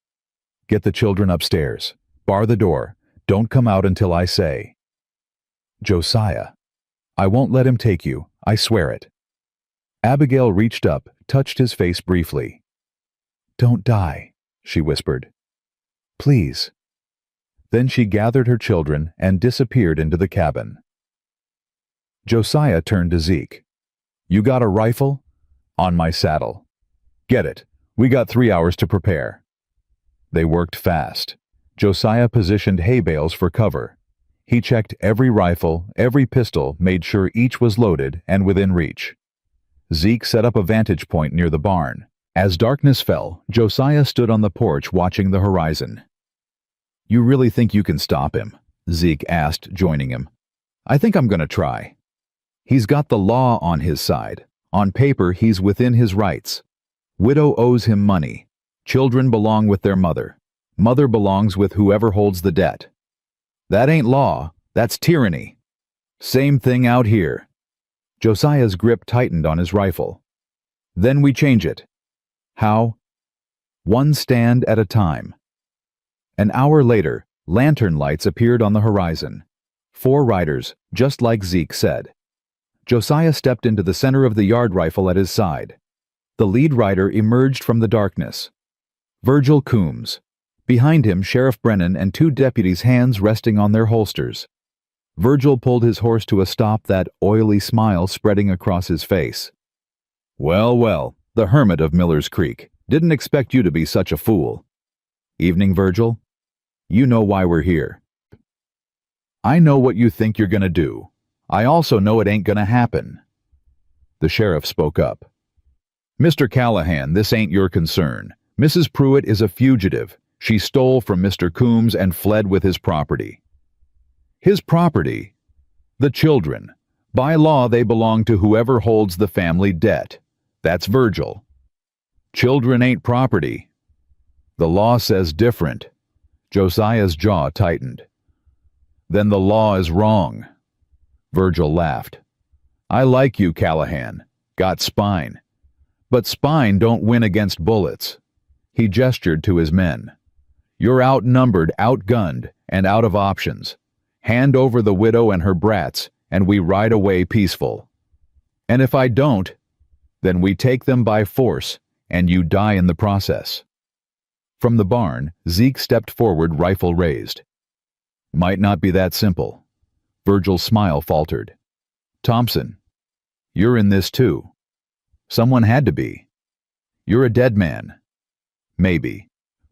Get the children upstairs. Bar the door. Don't come out until I say. Josiah. I won't let him take you. I swear it. Abigail reached up, touched his face briefly. Don't die, she whispered. Please. Then she gathered her children and disappeared into the cabin. Josiah turned to Zeke. You got a rifle? On my saddle. Get it. We got 3 hours to prepare. They worked fast. Josiah positioned hay bales for cover. He checked every rifle, every pistol, made sure each was loaded and within reach. Zeke set up a vantage point near the barn. As darkness fell, Josiah stood on the porch watching the horizon. You really think you can stop him? Zeke asked, joining him. I think I'm going to try. He's got the law on his side. On paper, he's within his rights. Widow owes him money. Children belong with their mother. Mother belongs with whoever holds the debt. That ain't law. That's tyranny. Same thing out here. Josiah's grip tightened on his rifle. Then we change it. How? One stand at a time. An hour later, lantern lights appeared on the horizon. 4 riders, just like Zeke said. Josiah stepped into the center of the yard rifle at his side. The lead rider emerged from the darkness. Virgil Coombs. Behind him, Sheriff Brennan and 2 deputies, hands resting on their holsters. Virgil pulled his horse to a stop, that oily smile spreading across his face. Well, well, the hermit of Miller's Creek. Didn't expect you to be such a fool. Evening, Virgil. You know why we're here. I know what you think you're gonna do. I also know it ain't gonna happen. The sheriff spoke up. Mr. Callahan, this ain't your concern. Mrs. Pruitt is a fugitive. She stole from Mr. Coombs and fled with his property. His property? The children. By law, they belong to whoever holds the family debt. That's Virgil. Children ain't property. The law says different. Josiah's jaw tightened. Then the law is wrong. Virgil laughed. I like you, Callahan. Got spine. But spine don't win against bullets. He gestured to his men. You're outnumbered, outgunned, and out of options. Hand over the widow and her brats, and we ride away peaceful. And if I don't, then we take them by force, and you die in the process. From the barn, Zeke stepped forward, rifle raised. Might not be that simple. Virgil's smile faltered. Thompson, you're in this too. Someone had to be. You're a dead man. Maybe.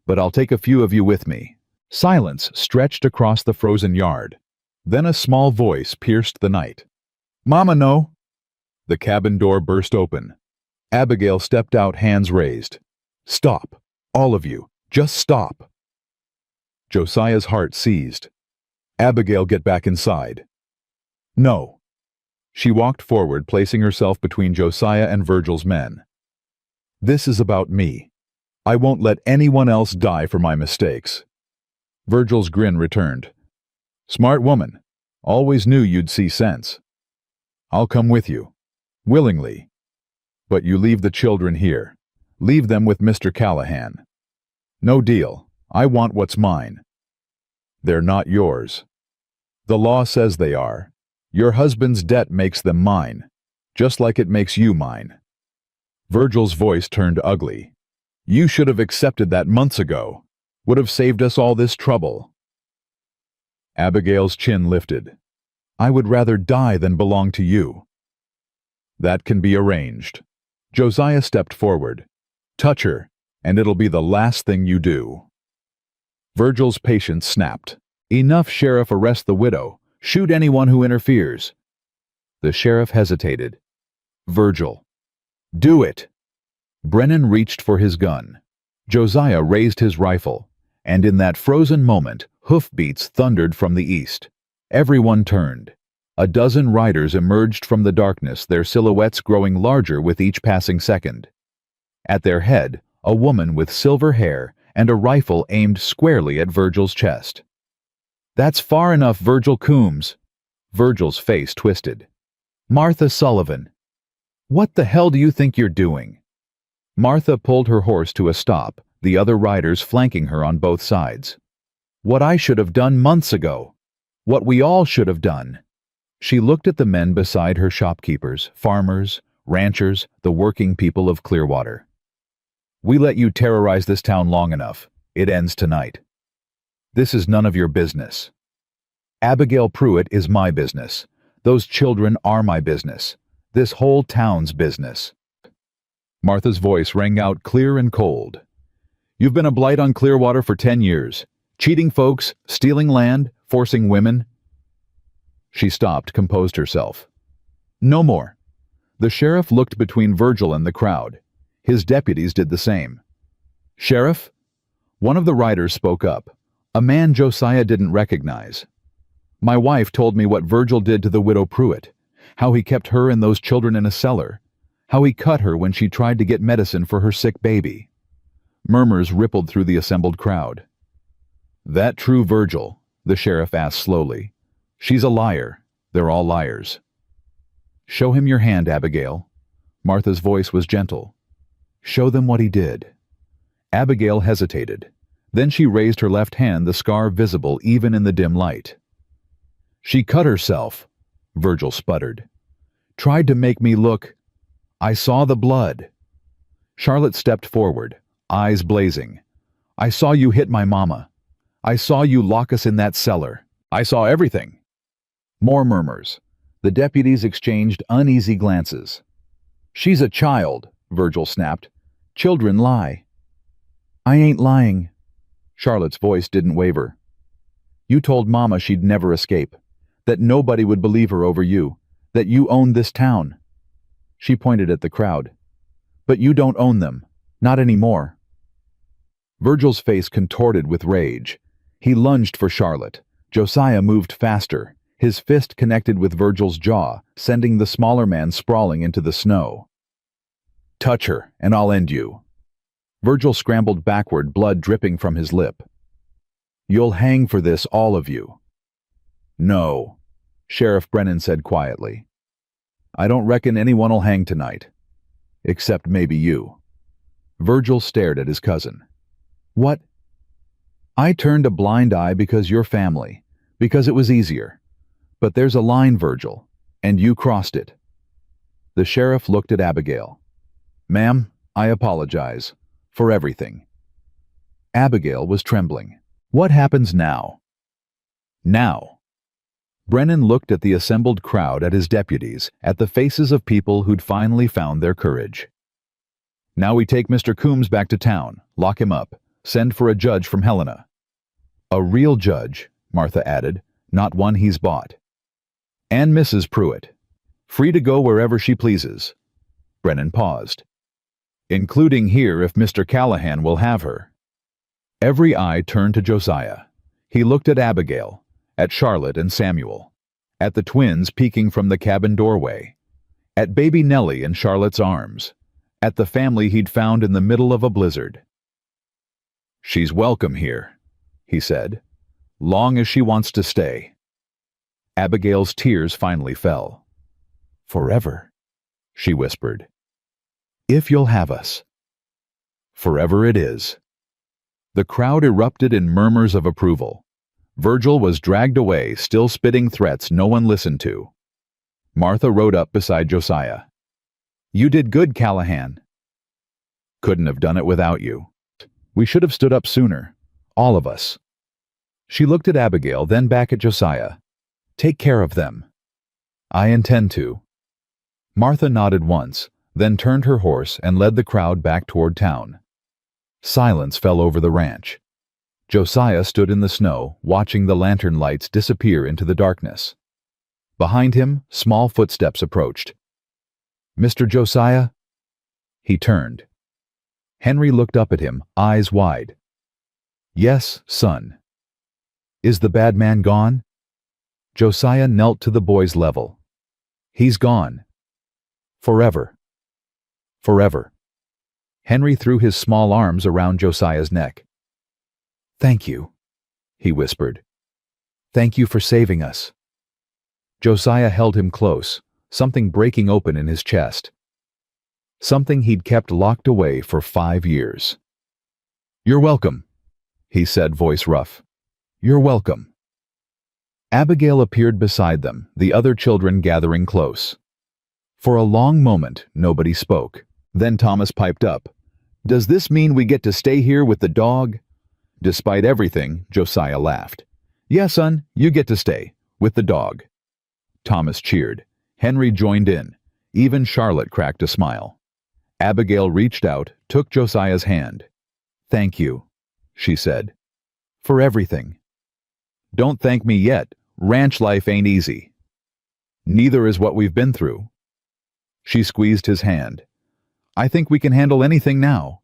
But I'll take a few of you with me. Silence stretched across the frozen yard. Then a small voice pierced the night. Mama, no. The cabin door burst open. Abigail stepped out, hands raised. Stop. All of you. Just stop. Josiah's heart seized. Abigail, get back inside. No. She walked forward, placing herself between Josiah and Virgil's men. This is about me. I won't let anyone else die for my mistakes. Virgil's grin returned. Smart woman. Always knew you'd see sense. I'll come with you. Willingly. But you leave the children here. Leave them with Mr. Callahan. No deal. I want what's mine. They're not yours. The law says they are. Your husband's debt makes them mine, just like it makes you mine. Virgil's voice turned ugly. You should have accepted that months ago. Would have saved us all this trouble. Abigail's chin lifted. I would rather die than belong to you. That can be arranged. Josiah stepped forward. Touch her, and it'll be the last thing you do. Virgil's patience snapped. Enough, Sheriff. Arrest the widow. Shoot anyone who interferes. The sheriff hesitated. Virgil. Do it. Brennan reached for his gun. Josiah raised his rifle, and in that frozen moment, hoofbeats thundered from the east. Everyone turned. A dozen riders emerged from the darkness, their silhouettes growing larger with each passing second. At their head, a woman with silver hair and a rifle aimed squarely at Virgil's chest. That's far enough, Virgil Coombs. Virgil's face twisted. Martha Sullivan. What the hell do you think you're doing? Martha pulled her horse to a stop, the other riders flanking her on both sides. What I should have done months ago. What we all should have done. She looked at the men beside her, shopkeepers, farmers, ranchers, the working people of Clearwater. We let you terrorize this town long enough. It ends tonight. This is none of your business. Abigail Pruitt is my business. Those children are my business. This whole town's business. Martha's voice rang out clear and cold. You've been a blight on Clearwater for 10 years. Cheating folks, stealing land, forcing women. She stopped, composed herself. No more. The sheriff looked between Virgil and the crowd. His deputies did the same. Sheriff? One of the riders spoke up. A man Josiah didn't recognize. My wife told me what Virgil did to the widow Pruitt, how he kept her and those children in a cellar, how he cut her when she tried to get medicine for her sick baby. Murmurs rippled through the assembled crowd. That true, Virgil? The sheriff asked slowly. She's a liar. They're all liars. Show him your hand, Abigail. Martha's voice was gentle. Show them what he did. Abigail hesitated. Then she raised her left hand, the scar visible even in the dim light. She cut herself, Virgil sputtered. Tried to make me look. I saw the blood. Charlotte stepped forward, eyes blazing. I saw you hit my mama. I saw you lock us in that cellar. I saw everything. More murmurs. The deputies exchanged uneasy glances. She's a child, Virgil snapped. Children lie. I ain't lying. Charlotte's voice didn't waver. You told Mama she'd never escape, that nobody would believe her over you, that you owned this town. She pointed at the crowd. But you don't own them, not anymore. Virgil's face contorted with rage. He lunged for Charlotte. Josiah moved faster. His fist connected with Virgil's jaw, sending the smaller man sprawling into the snow. Touch her, and I'll end you. Virgil scrambled backward, blood dripping from his lip. You'll hang for this, all of you. No, Sheriff Brennan said quietly. I don't reckon anyone'll hang tonight. Except maybe you. Virgil stared at his cousin. What? I turned a blind eye because you're family, because it was easier. But there's a line, Virgil, and you crossed it. The sheriff looked at Abigail. Ma'am, I apologize. For everything. Abigail was trembling. What happens now? Now. Brennan looked at the assembled crowd, at his deputies, at the faces of people who'd finally found their courage. Now we take Mr. Coombs back to town, lock him up, send for a judge from Helena. A real judge, Martha added, not one he's bought. And Mrs. Pruitt. Free to go wherever she pleases. Brennan paused. Including here if Mr. Callahan will have her. Every eye turned to Josiah. He looked at Abigail, at Charlotte and Samuel, at the twins peeking from the cabin doorway, at baby Nellie in Charlotte's arms, at the family he'd found in the middle of a blizzard. She's welcome here, he said, long as she wants to stay. Abigail's tears finally fell. Forever, she whispered. If you'll have us. Forever it is. The crowd erupted in murmurs of approval. Virgil was dragged away, still spitting threats no one listened to. Martha rode up beside Josiah. You did good, Callahan. Couldn't have done it without you. We should have stood up sooner. All of us. She looked at Abigail, then back at Josiah. Take care of them. I intend to. Martha nodded once, then turned her horse and led the crowd back toward town. Silence fell over the ranch. Josiah stood in the snow, watching the lantern lights disappear into the darkness. Behind him, small footsteps approached. Mr. Josiah? He turned. Henry looked up at him, eyes wide. Yes, son. Is the bad man gone? Josiah knelt to the boy's level. He's gone. Forever. Forever. Henry threw his small arms around Josiah's neck. Thank you, he whispered. Thank you for saving us. Josiah held him close, something breaking open in his chest. Something he'd kept locked away for 5 years. You're welcome, he said, voice rough. You're welcome. Abigail appeared beside them, the other children gathering close. For a long moment, nobody spoke. Then Thomas piped up. Does this mean we get to stay here with the dog? Despite everything, Josiah laughed. Yeah, son, you get to stay, with the dog. Thomas cheered. Henry joined in. Even Charlotte cracked a smile. Abigail reached out, took Josiah's hand. Thank you, she said. For everything. Don't thank me yet. Ranch life ain't easy. Neither is what we've been through. She squeezed his hand. I think we can handle anything now.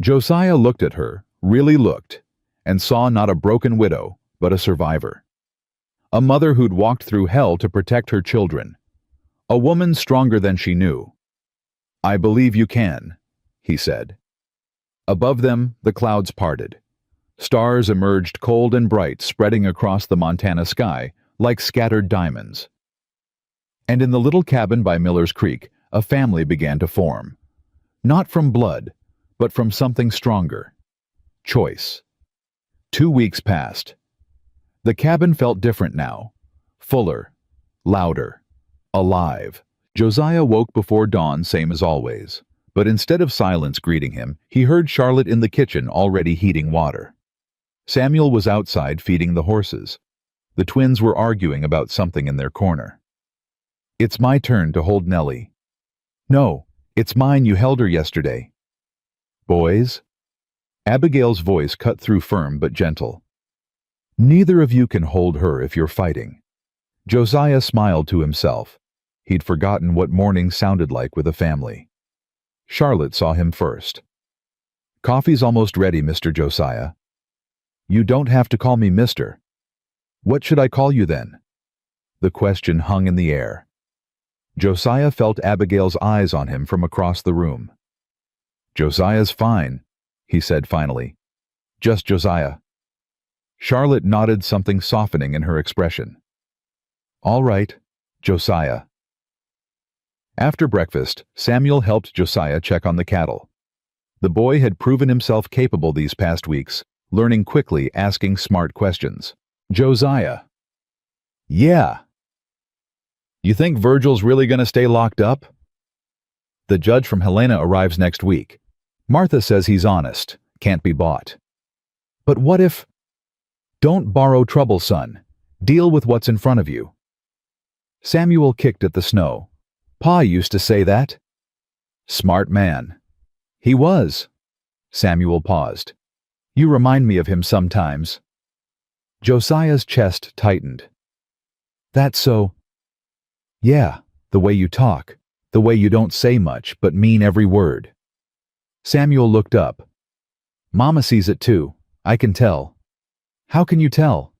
Josiah looked at her, really looked, and saw not a broken widow, but a survivor. A mother who'd walked through hell to protect her children. A woman stronger than she knew. I believe you can, he said. Above them, the clouds parted. Stars emerged cold and bright, spreading across the Montana sky, like scattered diamonds. And in the little cabin by Miller's Creek, a family began to form. Not from blood, but from something stronger. Choice. 2 weeks passed. The cabin felt different now. Fuller. Louder. Alive. Josiah woke before dawn, same as always. But instead of silence greeting him, he heard Charlotte in the kitchen already heating water. Samuel was outside feeding the horses. The twins were arguing about something in their corner. "It's my turn to hold Nellie." "No, it's mine, you held her yesterday." "Boys?" Abigail's voice cut through, firm but gentle. "Neither of you can hold her if you're fighting." Josiah smiled to himself. He'd forgotten what morning sounded like with a family. Charlotte saw him first. "Coffee's almost ready, Mr. Josiah." "You don't have to call me Mr. What should I call you then?" The question hung in the air. Josiah felt Abigail's eyes on him from across the room. "Josiah's fine," he said finally. "Just Josiah." Charlotte nodded, something softening in her expression. "All right, Josiah." After breakfast, Samuel helped Josiah check on the cattle. The boy had proven himself capable these past weeks, learning quickly, asking smart questions. "Josiah." "Yeah." "You think Virgil's really going to stay locked up?" "The judge from Helena arrives next week. Martha says he's honest, can't be bought." "But what if—" "Don't borrow trouble, son. Deal with what's in front of you." Samuel kicked at the snow. "Pa used to say that." "Smart man." "He was." Samuel paused. "You remind me of him sometimes." Josiah's chest tightened. "That's so—" "Yeah, the way you talk, the way you don't say much but mean every word." Samuel looked up. "Mama sees it too, I can tell." "How can you tell?"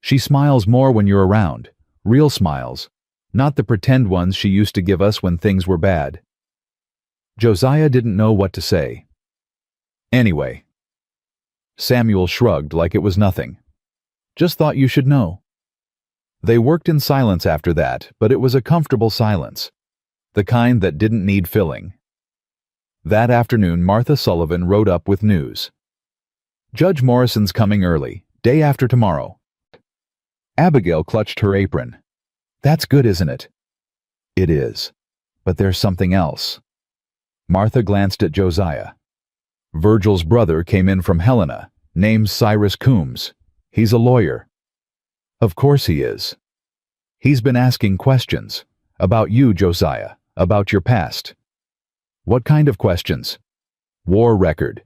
"She smiles more when you're around, real smiles, not the pretend ones she used to give us when things were bad." Josiah didn't know what to say. "Anyway." Samuel shrugged like it was nothing. "Just thought you should know." They worked in silence after that, but it was a comfortable silence, the kind that didn't need filling. That afternoon, Martha Sullivan rode up with news. "Judge Morrison's coming early, day after tomorrow." Abigail clutched her apron. "That's good, isn't it?" "It is. But there's something else." Martha glanced at Josiah. "Virgil's brother came in from Helena, named Cyrus Coombs. He's a lawyer." "Of course he is." "He's been asking questions. About you, Josiah. About your past." "What kind of questions?" "War record.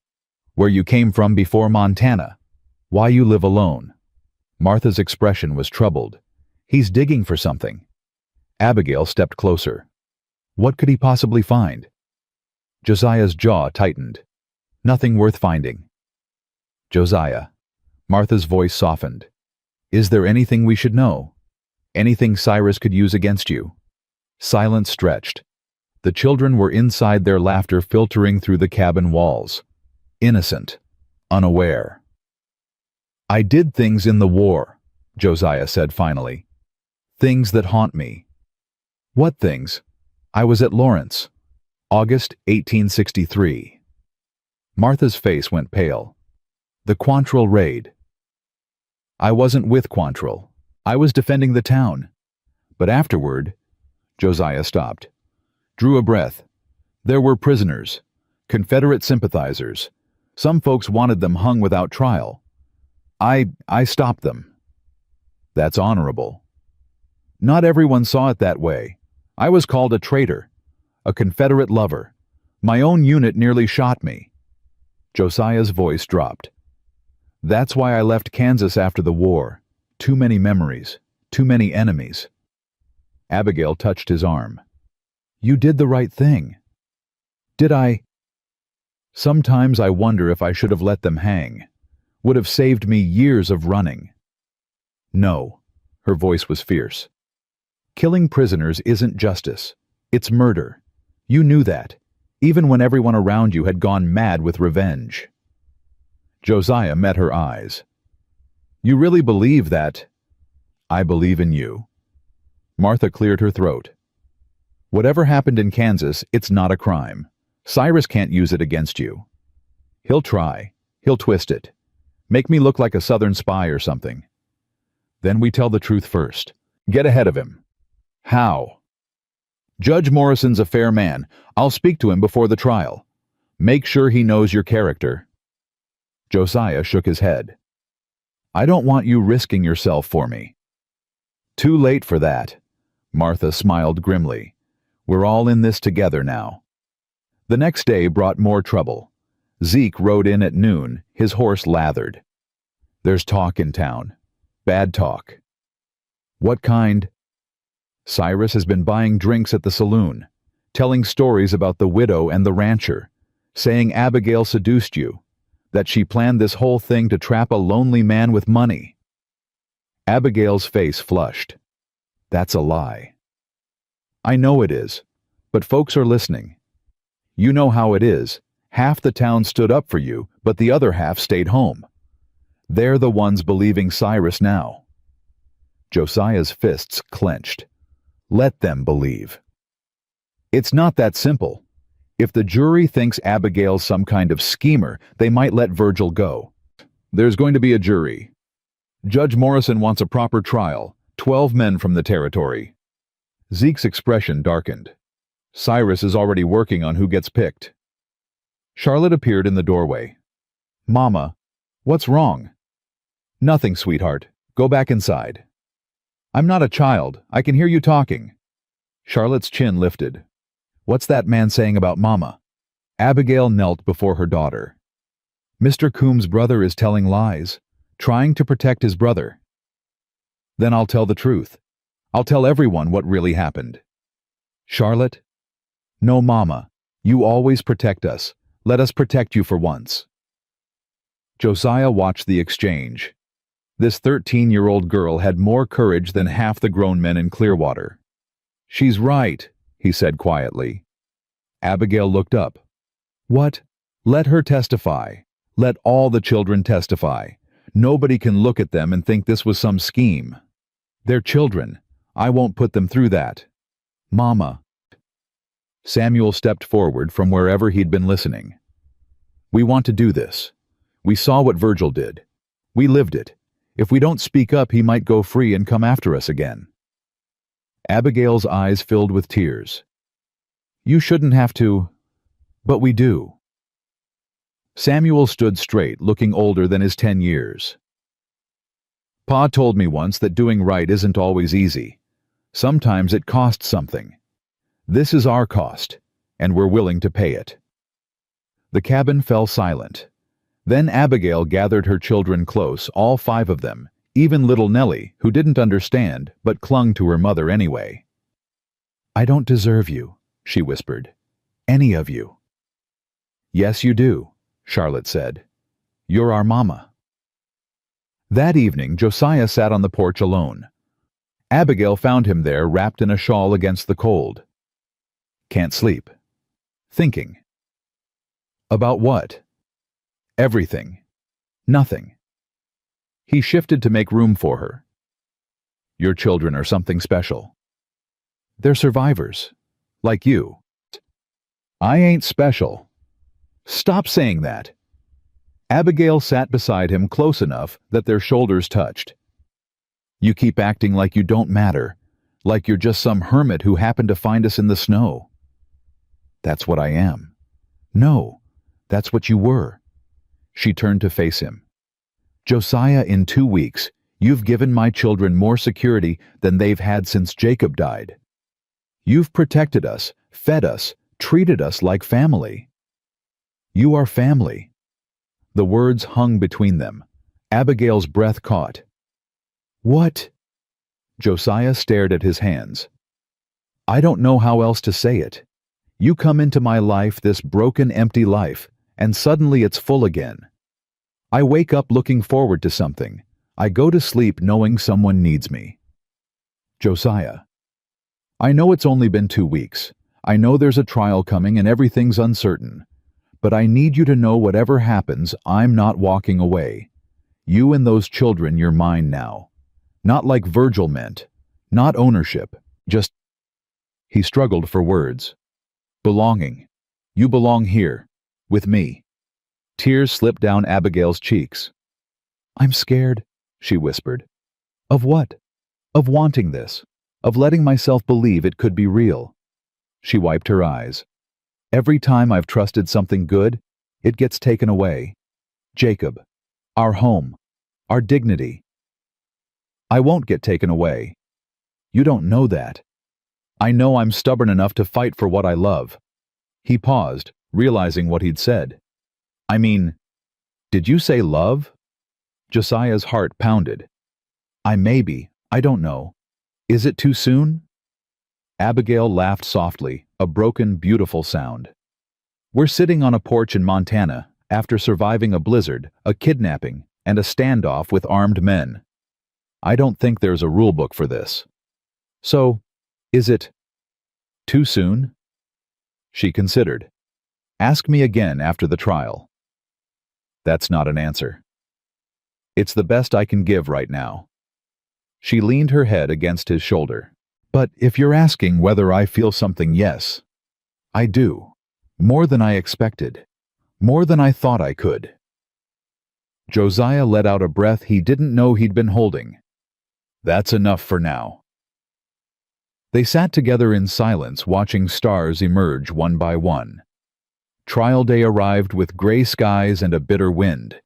Where you came from before Montana. Why you live alone." Martha's expression was troubled. "He's digging for something." Abigail stepped closer. "What could he possibly find?" Josiah's jaw tightened. "Nothing worth finding." "Josiah." Martha's voice softened. "Is there anything we should know? Anything Cyrus could use against you?" Silence stretched. The children were inside, their laughter filtering through the cabin walls. Innocent. Unaware. "I did things in the war," Josiah said finally. "Things that haunt me." "What things?" "I was at Lawrence. August 1863. Martha's face went pale. "The Quantrill raid." "I wasn't with Quantrill. I was defending the town. But afterward—" Josiah stopped. Drew a breath. "There were prisoners. Confederate sympathizers. Some folks wanted them hung without trial. I stopped them." "That's honorable." "Not everyone saw it that way. I was called a traitor. A Confederate lover. My own unit nearly shot me." Josiah's voice dropped. "That's why I left Kansas after the war. Too many memories. Too many enemies." Abigail touched his arm. "You did the right thing." "Did I?" "Sometimes I wonder if I should have let them hang. Would have saved me years of running." "No." Her voice was fierce. "Killing prisoners isn't justice. It's murder. You knew that, even when everyone around you had gone mad with revenge." Josiah met her eyes. "You really believe that?" I believe in you." Martha cleared her throat. "Whatever happened in Kansas, it's not a crime. Cyrus can't use it against you. He'll try. He'll twist it. Make me look like a Southern spy or something. Then we tell the truth first. Get ahead of him." "How?" "Judge Morrison's a fair man. I'll speak to him before the trial. Make sure he knows your character." Josiah shook his head. "I don't want you risking yourself for me." "Too late for that." Martha smiled grimly. "We're all in this together now." The next day brought more trouble. Zeke rode in at noon, his horse lathered. "There's talk in town. Bad talk." "What kind?" "Cyrus has been buying drinks at the saloon, telling stories about the widow and the rancher, saying Abigail seduced you, that she planned this whole thing to trap a lonely man with money." Abigail's face flushed. "That's a lie." "I know it is, but folks are listening. You know how it is. Half the town stood up for you, but the other half stayed home. They're the ones believing Cyrus now." Josiah's fists clenched. "Let them believe." "It's not that simple. If the jury thinks Abigail's some kind of schemer, they might let Virgil go. There's going to be a jury. Judge Morrison wants a proper trial, 12 men from the territory." Zeke's expression darkened. "Cyrus is already working on who gets picked." Charlotte appeared in the doorway. "Mama, what's wrong?" "Nothing, sweetheart. Go back inside." "I'm not a child. I can hear you talking." Charlotte's chin lifted. "What's that man saying about Mama?" Abigail knelt before her daughter. "Mr. Coombs' brother is telling lies, trying to protect his brother." "Then I'll tell the truth. I'll tell everyone what really happened." "Charlotte?" "No, Mama. You always protect us. Let us protect you for once." Josiah watched the exchange. This 13-year-old girl had more courage than half the grown men in Clearwater. "She's right," he said quietly. Abigail looked up. "What? Let her testify. Let all the children testify. Nobody can look at them and think this was some scheme. They're children. I won't put them through that." "Mama." Samuel stepped forward from wherever he'd been listening. "We want to do this. We saw what Virgil did. We lived it. If we don't speak up, he might go free and come after us again." Abigail's eyes filled with tears. "You shouldn't have to, but we do." Samuel stood straight, looking older than his 10 years. "Pa told me once that doing right isn't always easy. Sometimes it costs something. This is our cost, and we're willing to pay it." The cabin fell silent. Then Abigail gathered her children close, all 5 of them, even little Nellie, who didn't understand but clung to her mother anyway. "I don't deserve you," she whispered. "Any of you." "Yes, you do," Charlotte said. "You're our mama." That evening, Josiah sat on the porch alone. Abigail found him there, wrapped in a shawl against the cold. "Can't sleep." "Thinking." "About what?" "Everything. Nothing." He shifted to make room for her. "Your children are something special. They're survivors. Like you." "I ain't special." "Stop saying that." Abigail sat beside him close enough that their shoulders touched. "You keep acting like you don't matter, like you're just some hermit who happened to find us in the snow." "That's what I am." "No, that's what you were." She turned to face him. "Josiah, in 2 weeks, you've given my children more security than they've had since Jacob died. You've protected us, fed us, treated us like family. You are family." The words hung between them. Abigail's breath caught. "What?" Josiah stared at his hands. "I don't know how else to say it. You come into my life, this broken, empty life, and suddenly it's full again. I wake up looking forward to something. I go to sleep knowing someone needs me." "Josiah, I know it's only been 2 weeks. I know there's a trial coming and everything's uncertain. But I need you to know whatever happens, I'm not walking away. You and those children, you're mine now. Not like Virgil meant. Not ownership. Just... He struggled for words. Belonging. You belong here. With me. Tears slipped down Abigail's cheeks. I'm scared, she whispered. Of what? Of wanting this. Of letting myself believe it could be real. She wiped her eyes. Every time I've trusted something good, it gets taken away. Jacob. Our home. Our dignity. I won't get taken away. You don't know that. I know I'm stubborn enough to fight for what I love. He paused, realizing what he'd said. I mean, did you say love? Josiah's heart pounded. I don't know. Is it too soon? Abigail laughed softly, a broken, beautiful sound. We're sitting on a porch in Montana, after surviving a blizzard, a kidnapping, and a standoff with armed men. I don't think there's a rulebook for this. So, is it too soon? She considered. Ask me again after the trial. That's not an answer. It's the best I can give right now. She leaned her head against his shoulder. But if you're asking whether I feel something, yes. I do. More than I expected. More than I thought I could. Josiah let out a breath he didn't know he'd been holding. That's enough for now. They sat together in silence, watching stars emerge one by one. Trial day arrived with gray skies and a bitter wind.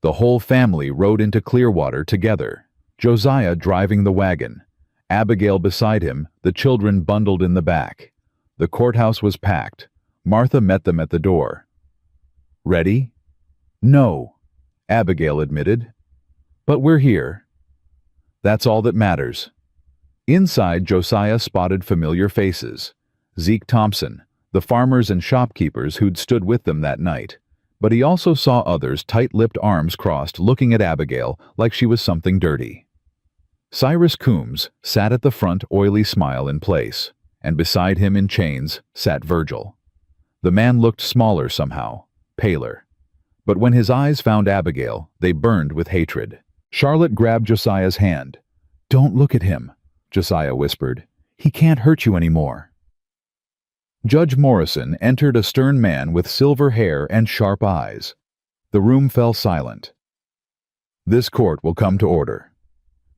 The whole family rode into Clearwater together, Josiah driving the wagon, Abigail beside him, the children bundled in the back. The courthouse was packed. Martha met them at the door. Ready? No, Abigail admitted. But we're here. That's all that matters. Inside, Josiah spotted familiar faces. Zeke Thompson, the farmers and shopkeepers who'd stood with them that night. But he also saw others, tight-lipped, arms crossed, looking at Abigail like she was something dirty. Cyrus Coombs sat at the front, oily smile in place, and beside him in chains sat Virgil. The man looked smaller somehow, paler. But when his eyes found Abigail, they burned with hatred. Charlotte grabbed Josiah's hand. Don't look at him, Josiah whispered. He can't hurt you anymore. Judge Morrison entered, a stern man with silver hair and sharp eyes. The room fell silent. This court will come to order.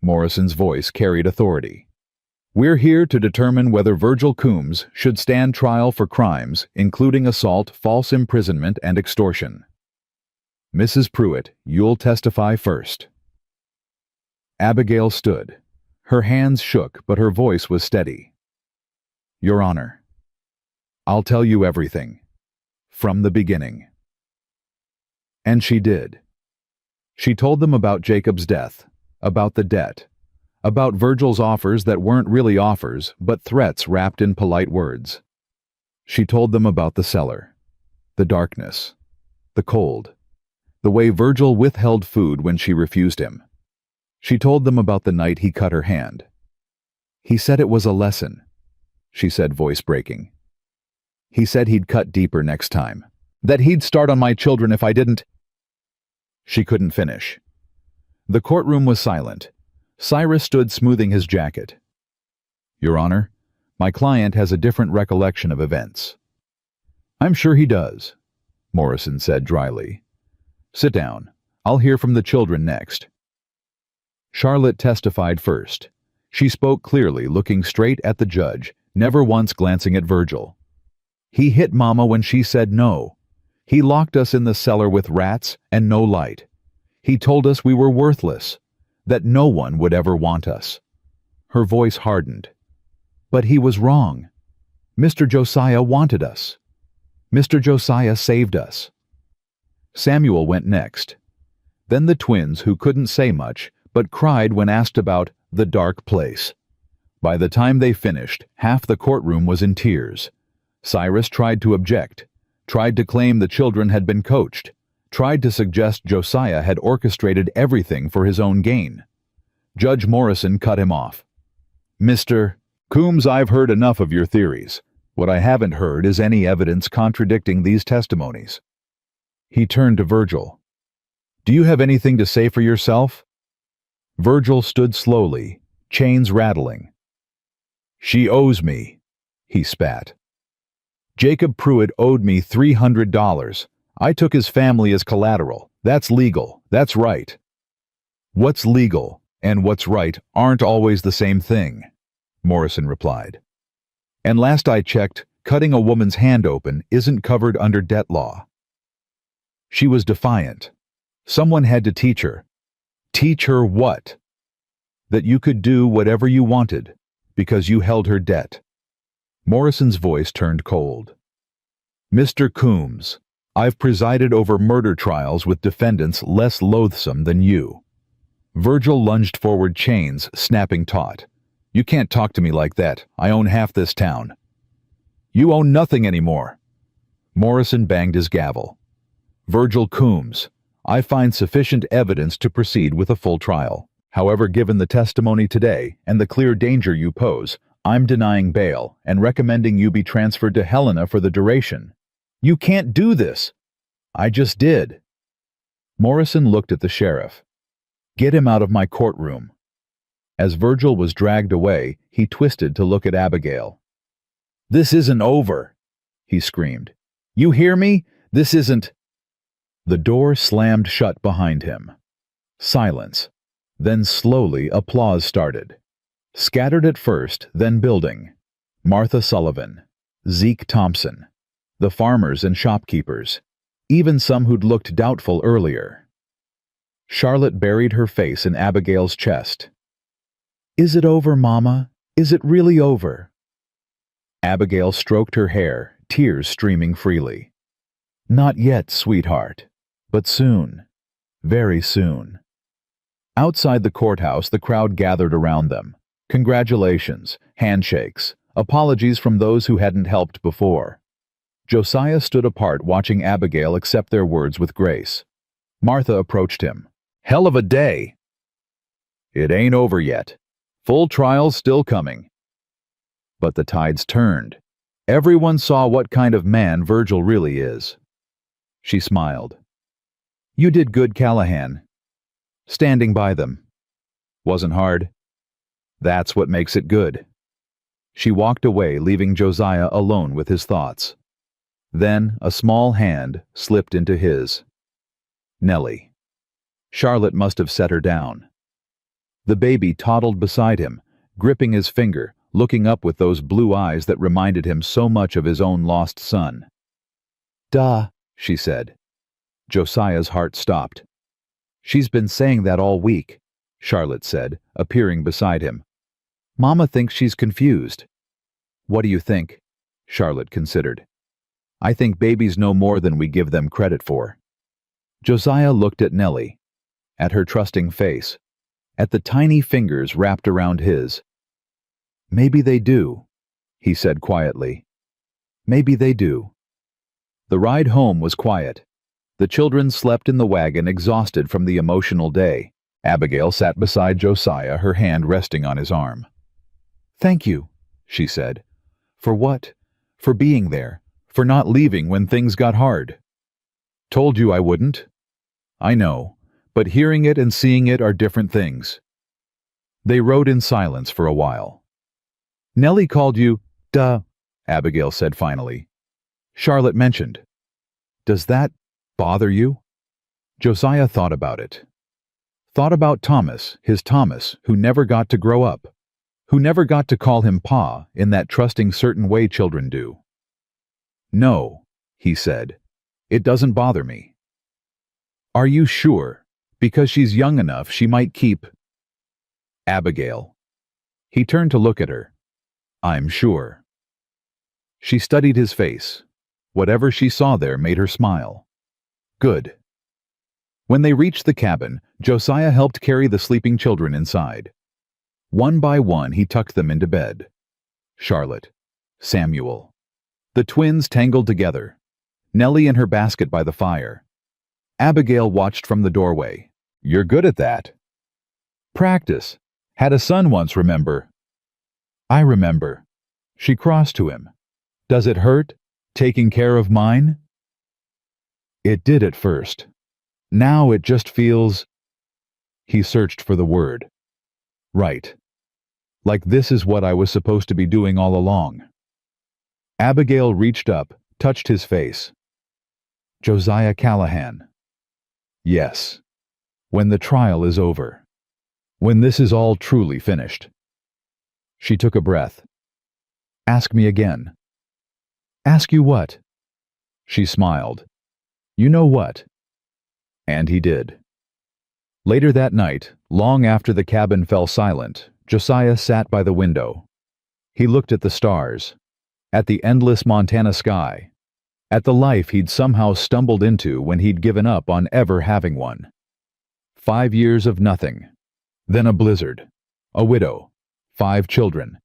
Morrison's voice carried authority. We're here to determine whether Virgil Coombs should stand trial for crimes including assault, false imprisonment, and extortion. Mrs. Pruitt, you'll testify first. Abigail stood. Her hands shook, but her voice was steady. Your Honor, I'll tell you everything. From the beginning. And she did. She told them about Jacob's death, about the debt, about Virgil's offers that weren't really offers, but threats wrapped in polite words. She told them about the cellar, the darkness, the cold, the way Virgil withheld food when she refused him. She told them about the night he cut her hand. He said it was a lesson, she said, voice breaking. He said he'd cut deeper next time, that he'd start on my children if I didn't. She couldn't finish. The courtroom was silent. Cyrus stood smoothing his jacket. Your Honor, my client has a different recollection of events. I'm sure he does, Morrison said dryly. Sit down. I'll hear from the children next. Charlotte testified first. She spoke clearly, looking straight at the judge, never once glancing at Virgil. He hit Mama when she said no. He locked us in the cellar with rats and no light. He told us we were worthless, that no one would ever want us. Her voice hardened. But he was wrong. Mr. Josiah wanted us. Mr. Josiah saved us. Samuel went next. Then the twins, who couldn't say much, but cried when asked about the dark place. By the time they finished, half the courtroom was in tears. Cyrus tried to object, tried to claim the children had been coached, tried to suggest Josiah had orchestrated everything for his own gain. Judge Morrison cut him off. Mr. Coombs, I've heard enough of your theories. What I haven't heard is any evidence contradicting these testimonies. He turned to Virgil. Do you have anything to say for yourself? Virgil stood slowly, chains rattling. "She owes me," he spat. "Jacob Pruitt owed me $300. I took his family as collateral. That's legal. That's right." "What's legal and what's right aren't always the same thing," Morrison replied. "And last I checked, cutting a woman's hand open isn't covered under debt law." She was defiant. Someone had to teach her. Teach her what? That you could do whatever you wanted, because you held her debt. Morrison's voice turned cold. "Mr. Coombs, I've presided over murder trials with defendants less loathsome than you." Virgil lunged forward, chains snapping taut. "You can't talk to me like that. I own half this town." "You own nothing anymore." Morrison banged his gavel. "Virgil Coombs, I find sufficient evidence to proceed with a full trial. However, given the testimony today and the clear danger you pose, I'm denying bail and recommending you be transferred to Helena for the duration." "You can't do this." "I just did." Morrison looked at the sheriff. "Get him out of my courtroom." As Virgil was dragged away, he twisted to look at Abigail. "This isn't over," he screamed. "You hear me? This isn't—" The door slammed shut behind him. Silence. Then slowly applause started. Scattered at first, then building. Martha Sullivan, Zeke Thompson, the farmers and shopkeepers, even some who'd looked doubtful earlier. Charlotte buried her face in Abigail's chest. "Is it over, Mama? Is it really over?" Abigail stroked her hair, tears streaming freely. "Not yet, sweetheart, but soon, very soon." Outside the courthouse, the crowd gathered around them. Congratulations, handshakes, apologies from those who hadn't helped before. Josiah stood apart, watching Abigail accept their words with grace. Martha approached him. "Hell of a day." "It ain't over yet. Full trial's still coming." But the tides turned. Everyone saw what kind of man Virgil really is. She smiled. "You did good, Callahan. Standing by them. Wasn't hard. That's what makes it good." She walked away, leaving Josiah alone with his thoughts. Then a small hand slipped into his. Nellie. Charlotte must have set her down. The baby toddled beside him, gripping his finger, looking up with those blue eyes that reminded him so much of his own lost son. "Duh," she said. Josiah's heart stopped. "She's been saying that all week," Charlotte said, appearing beside him. "Mama thinks she's confused." "What do you think?" Charlotte considered. "I think babies know more than we give them credit for." Josiah looked at Nellie, at her trusting face, at the tiny fingers wrapped around his. "Maybe they do," he said quietly. "Maybe they do." The ride home was quiet. The children slept in the wagon, exhausted from the emotional day. Abigail sat beside Josiah, her hand resting on his arm. "Thank you," she said. "For what? For being there. For not leaving when things got hard." "Told you I wouldn't." "I know, but hearing it and seeing it are different things." They rode in silence for a while. "Nellie called you, duh," Abigail said finally. "Charlotte mentioned. Does that bother you?" Josiah thought about it. Thought about Thomas, his Thomas, who never got to grow up, who never got to call him Pa in that trusting certain way children do. "No," he said, "it doesn't bother me." "Are you sure? Because she's young enough she might keep—" "Abigail." He turned to look at her. "I'm sure." She studied his face. Whatever she saw there made her smile. Good. When they reached the cabin, Josiah helped carry the sleeping children inside. One by one he tucked them into bed. Charlotte. Samuel. The twins tangled together. Nellie in her basket by the fire. Abigail watched from the doorway. "You're good at that." "Practice. Had a son once, remember?" "I remember." She crossed to him. "Does it hurt, taking care of mine?" "It did at first. Now it just feels—" He searched for the word. Right. Like this is what I was supposed to be doing all along. Abigail reached up, touched his face. Josiah Callahan. Yes. When the trial is over. When this is all truly finished. She took a breath. Ask me again. Ask you what? She smiled. You know what? And he did. Later that night, long after the cabin fell silent, Josiah sat by the window. He looked at the stars, at the endless Montana sky, at the life he'd somehow stumbled into when he'd given up on ever having one. 5 years of nothing, then a blizzard, a widow, 5 children,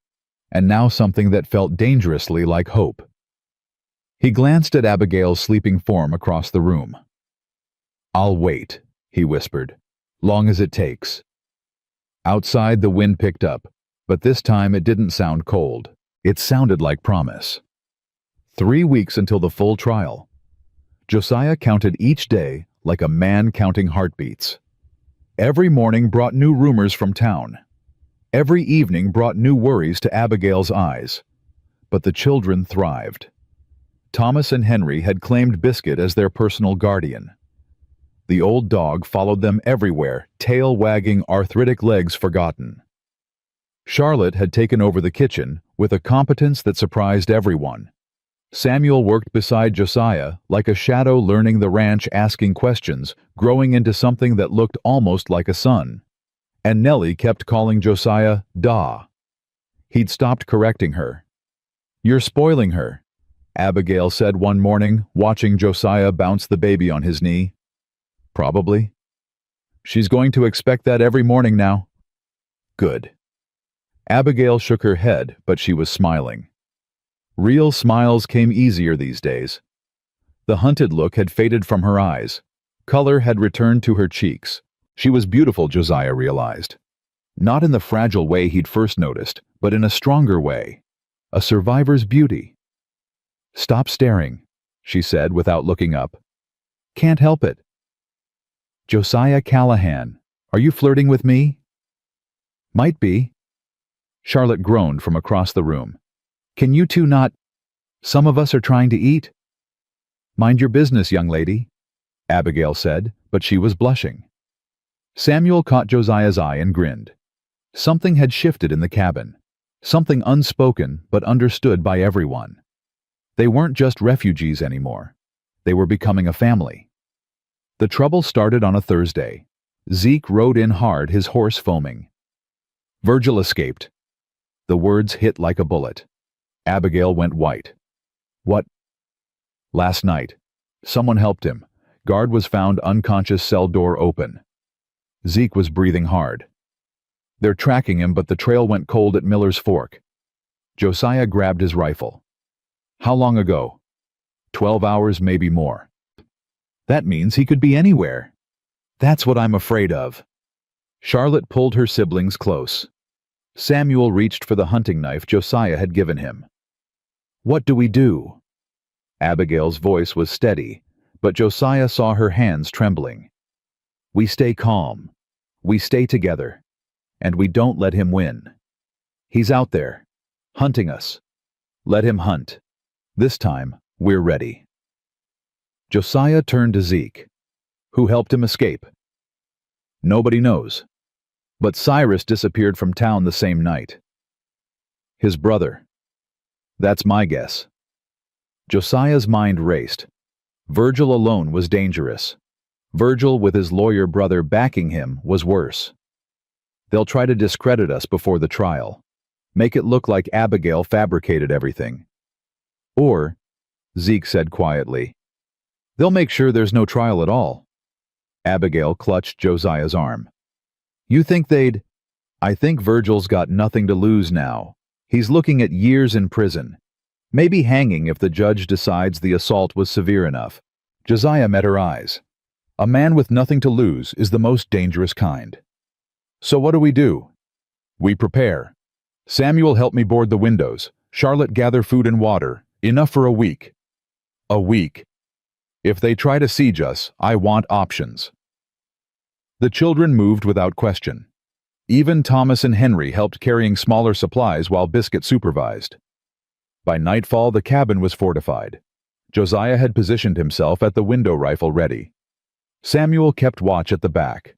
and now something that felt dangerously like hope. He glanced at Abigail's sleeping form across the room. I'll wait, he whispered, long as it takes. Outside the wind picked up, but this time it didn't sound cold. It sounded like promise. 3 weeks until the full trial. Josiah counted each day like a man counting heartbeats. Every morning brought new rumors from town. Every evening brought new worries to Abigail's eyes. But the children thrived. Thomas and Henry had claimed Biscuit as their personal guardian. The old dog followed them everywhere, tail wagging, arthritic legs forgotten. Charlotte had taken over the kitchen with a competence that surprised everyone. Samuel worked beside Josiah like a shadow, learning the ranch, asking questions, growing into something that looked almost like a son. And Nellie kept calling Josiah Da. He'd stopped correcting her. You're spoiling her, Abigail said one morning, watching Josiah bounce the baby on his knee. Probably. She's going to expect that every morning now. Good. Abigail shook her head, but she was smiling. Real smiles came easier these days. The hunted look had faded from her eyes. Color had returned to her cheeks. She was beautiful, Josiah realized. Not in the fragile way he'd first noticed, but in a stronger way. A survivor's beauty. Stop staring, she said without looking up. Can't help it. Josiah Callahan, are you flirting with me? Might be. Charlotte groaned from across the room. Can you two not? Some of us are trying to eat. Mind your business, young lady, Abigail said, but she was blushing. Samuel caught Josiah's eye and grinned. Something had shifted in the cabin. Something unspoken but understood by everyone. They weren't just refugees anymore. They were becoming a family. The trouble started on a Thursday. Zeke rode in hard, his horse foaming. Virgil escaped. The words hit like a bullet. Abigail went white. What? Last night. Someone helped him. Guard was found unconscious, cell door open. Zeke was breathing hard. They're tracking him, but the trail went cold at Miller's Fork. Josiah grabbed his rifle. How long ago? 12 hours, maybe more. That means he could be anywhere. That's what I'm afraid of. Charlotte pulled her siblings close. Samuel reached for the hunting knife Josiah had given him. What do we do? Abigail's voice was steady, but Josiah saw her hands trembling. We stay calm. We stay together. And we don't let him win. He's out there, hunting us. Let him hunt. This time, we're ready. Josiah turned to Zeke. Who helped him escape? Nobody knows. But Cyrus disappeared from town the same night. His brother. That's my guess. Josiah's mind raced. Virgil alone was dangerous. Virgil, with his lawyer brother backing him, was worse. They'll try to discredit us before the trial. Make it look like Abigail fabricated everything. Or, Zeke said quietly, they'll make sure there's no trial at all. Abigail clutched Josiah's arm. You think they'd? I think Virgil's got nothing to lose now. He's looking at years in prison. Maybe hanging if the judge decides the assault was severe enough. Josiah met her eyes. A man with nothing to lose is the most dangerous kind. So what do? We prepare. Samuel helped me board the windows. Charlotte gather food and water. Enough for a week. A week. If they try to siege us, I want options. The children moved without question. Even Thomas and Henry helped carrying smaller supplies while Biscuit supervised. By nightfall, the cabin was fortified. Josiah had positioned himself at the window rifle ready. Samuel kept watch at the back.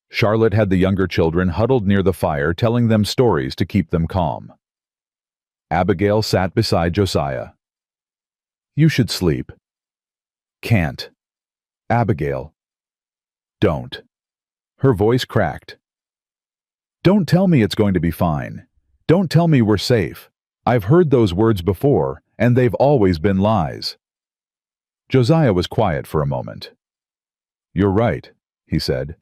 Charlotte had the younger children huddled near the fire, telling them stories to keep them calm. Abigail sat beside Josiah. "You should sleep." "Can't." "Abigail." "Don't." Her voice cracked. "Don't tell me it's going to be fine. Don't tell me we're safe. I've heard those words before, and they've always been lies." Josiah was quiet for a moment. "You're right," he said.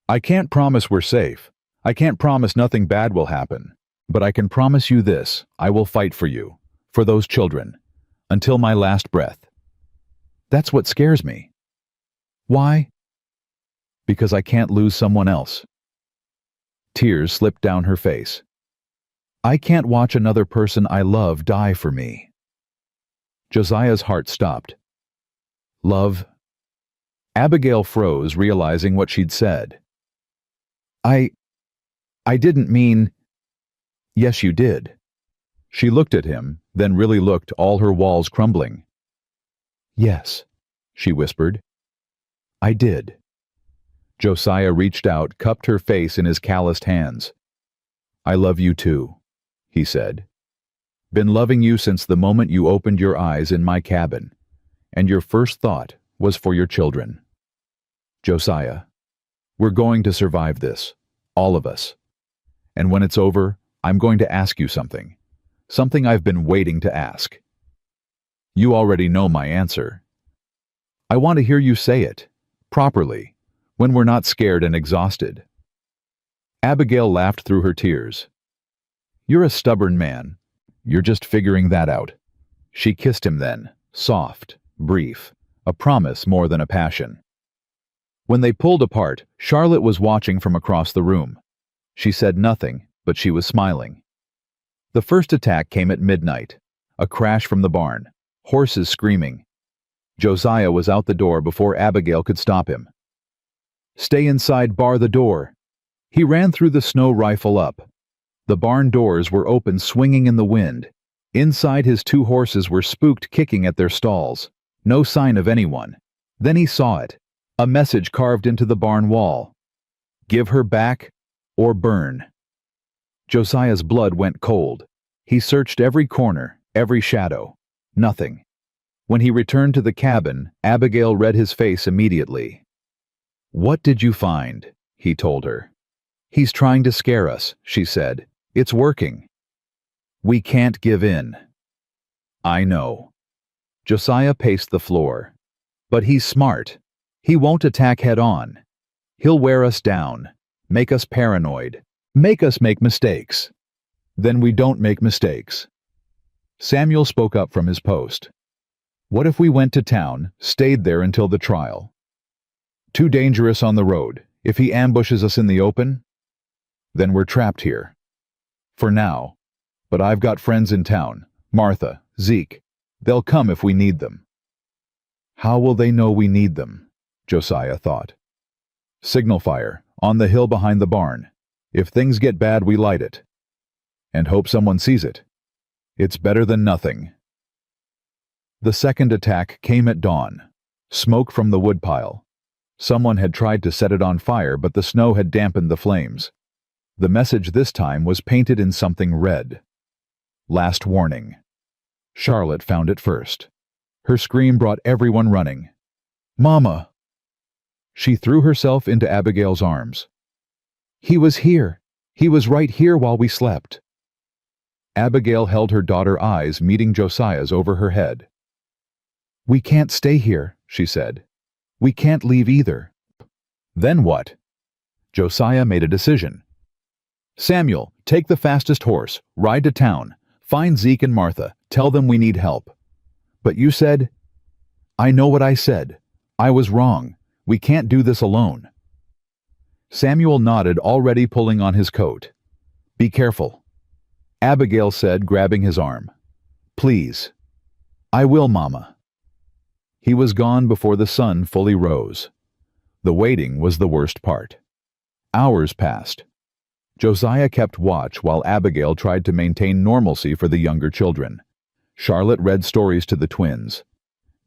"I can't promise we're safe. I can't promise nothing bad will happen. But I can promise you this: I will fight for you, for those children, until my last breath. That's what scares me." "Why?" "Because I can't lose someone else." Tears slipped down her face. "I can't watch another person I love die for me." Josiah's heart stopped. "Love?" Abigail froze, realizing what she'd said. I didn't mean—" "Yes, you did." She looked at him, then really looked, all her walls crumbling. "Yes," she whispered. "I did." Josiah reached out, cupped her face in his calloused hands. "I love you too," he said. "Been loving you since the moment you opened your eyes in my cabin, and your first thought was for your children. Josiah, we're going to survive this, all of us. And when it's over, I'm going to ask you something. Something I've been waiting to ask. You already know my answer. I want to hear you say it, properly, when we're not scared and exhausted." Abigail laughed through her tears. "You're a stubborn man. You're just figuring that out." She kissed him then, soft, brief, a promise more than a passion. When they pulled apart, Charlotte was watching from across the room. She said nothing, but she was smiling. The first attack came at midnight. A crash from the barn, horses screaming. Josiah was out the door before Abigail could stop him. "Stay inside, bar the door." He ran through the snow, rifle up. The barn doors were open, swinging in the wind. Inside, his two horses were spooked, kicking at their stalls. No sign of anyone. Then he saw it. A message carved into the barn wall. "Give her back or burn." Josiah's blood went cold. He searched every corner, every shadow. Nothing. When he returned to the cabin, Abigail read his face immediately. "What did you find?" he told her. "He's trying to scare us," she said. "It's working." "We can't give in." "I know." Josiah paced the floor. "But he's smart. He won't attack head-on. He'll wear us down, make us paranoid, make us make mistakes. Then we don't make mistakes." Samuel spoke up from his post. "What if we went to town, stayed there until the trial?" "Too dangerous on the road. If he ambushes us in the open?" "Then we're trapped here. For now. But I've got friends in town. Martha, Zeke. They'll come if we need them." How will they know we need them? Josiah thought. "Signal fire, on the hill behind the barn. If things get bad, we light it. And hope someone sees it. It's better than nothing." The second attack came at dawn. Smoke from the woodpile. Someone had tried to set it on fire, but the snow had dampened the flames. The message this time was painted in something red. "Last warning." Charlotte found it first. Her scream brought everyone running. "Mama!" She threw herself into Abigail's arms. "He was here. He was right here while we slept." Abigail held her daughter's eyes meeting Josiah's over her head. "We can't stay here," she said. "We can't leave either." "Then what?" Josiah made a decision. "Samuel, take the fastest horse, ride to town, find Zeke and Martha, tell them we need help." "But you said—" "I know what I said. I was wrong. We can't do this alone." Samuel nodded, already pulling on his coat. "Be careful," Abigail said, grabbing his arm. "Please." "I will, Mama." He was gone before the sun fully rose. The waiting was the worst part. Hours passed. Josiah kept watch while Abigail tried to maintain normalcy for the younger children. Charlotte read stories to the twins.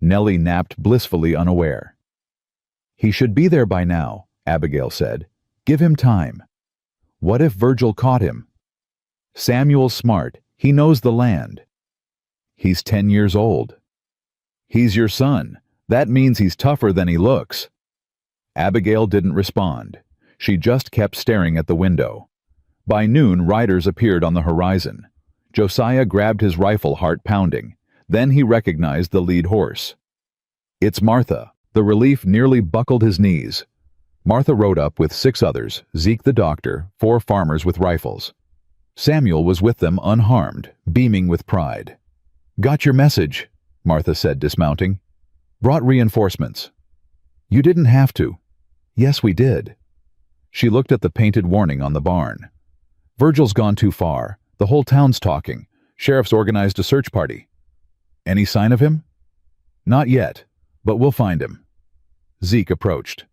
Nellie napped blissfully unaware. "He should be there by now," Abigail said. "Give him time." "What if Virgil caught him?" "Samuel's smart. He knows the land." "He's 10 years old." "He's your son. That means he's tougher than he looks." Abigail didn't respond. She just kept staring at the window. By noon, riders appeared on the horizon. Josiah grabbed his rifle, heart pounding. Then he recognized the lead horse. "It's Martha." The relief nearly buckled his knees. Martha rode up with 6 others, Zeke the doctor, 4 farmers with rifles. Samuel was with them unharmed, beaming with pride. "Got your message," Martha said, dismounting. "Brought reinforcements." "You didn't have to." "Yes, we did." She looked at the painted warning on the barn. "Virgil's gone too far. The whole town's talking. Sheriff's organized a search party." "Any sign of him?" "Not yet, but we'll find him." Zeke approached.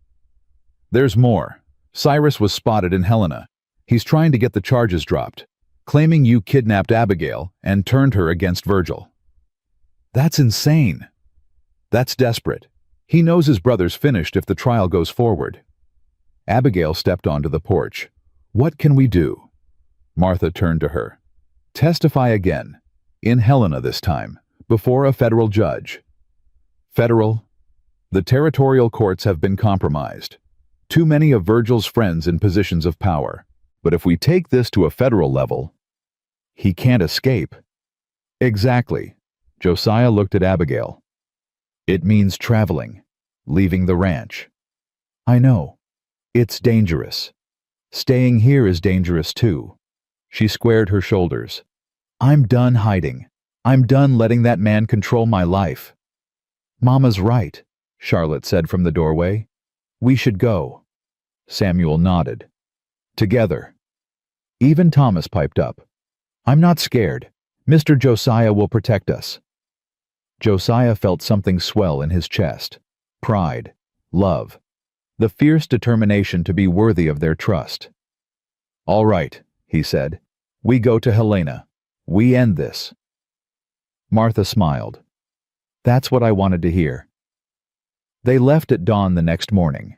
"There's more. Cyrus was spotted in Helena. He's trying to get the charges dropped, claiming you kidnapped Abigail and turned her against Virgil." "That's insane." "That's desperate. He knows his brother's finished if the trial goes forward." Abigail stepped onto the porch. "What can we do?" Martha turned to her. "Testify again. In Helena this time, before a federal judge." "Federal? The territorial courts have been compromised. Too many of Virgil's friends in positions of power. But if we take this to a federal level, he can't escape." "Exactly." Josiah looked at Abigail. "It means traveling, leaving the ranch." "I know. It's dangerous. Staying here is dangerous too." She squared her shoulders. "I'm done hiding. I'm done letting that man control my life." "Mama's right," Charlotte said from the doorway. "We should go." Samuel nodded. "Together." Even Thomas piped up. "I'm not scared. Mr. Josiah will protect us." Josiah felt something swell in his chest. Pride, love, the fierce determination to be worthy of their trust. "All right," he said. "We go to Helena. We end this." Martha smiled. "That's what I wanted to hear." They left at dawn the next morning.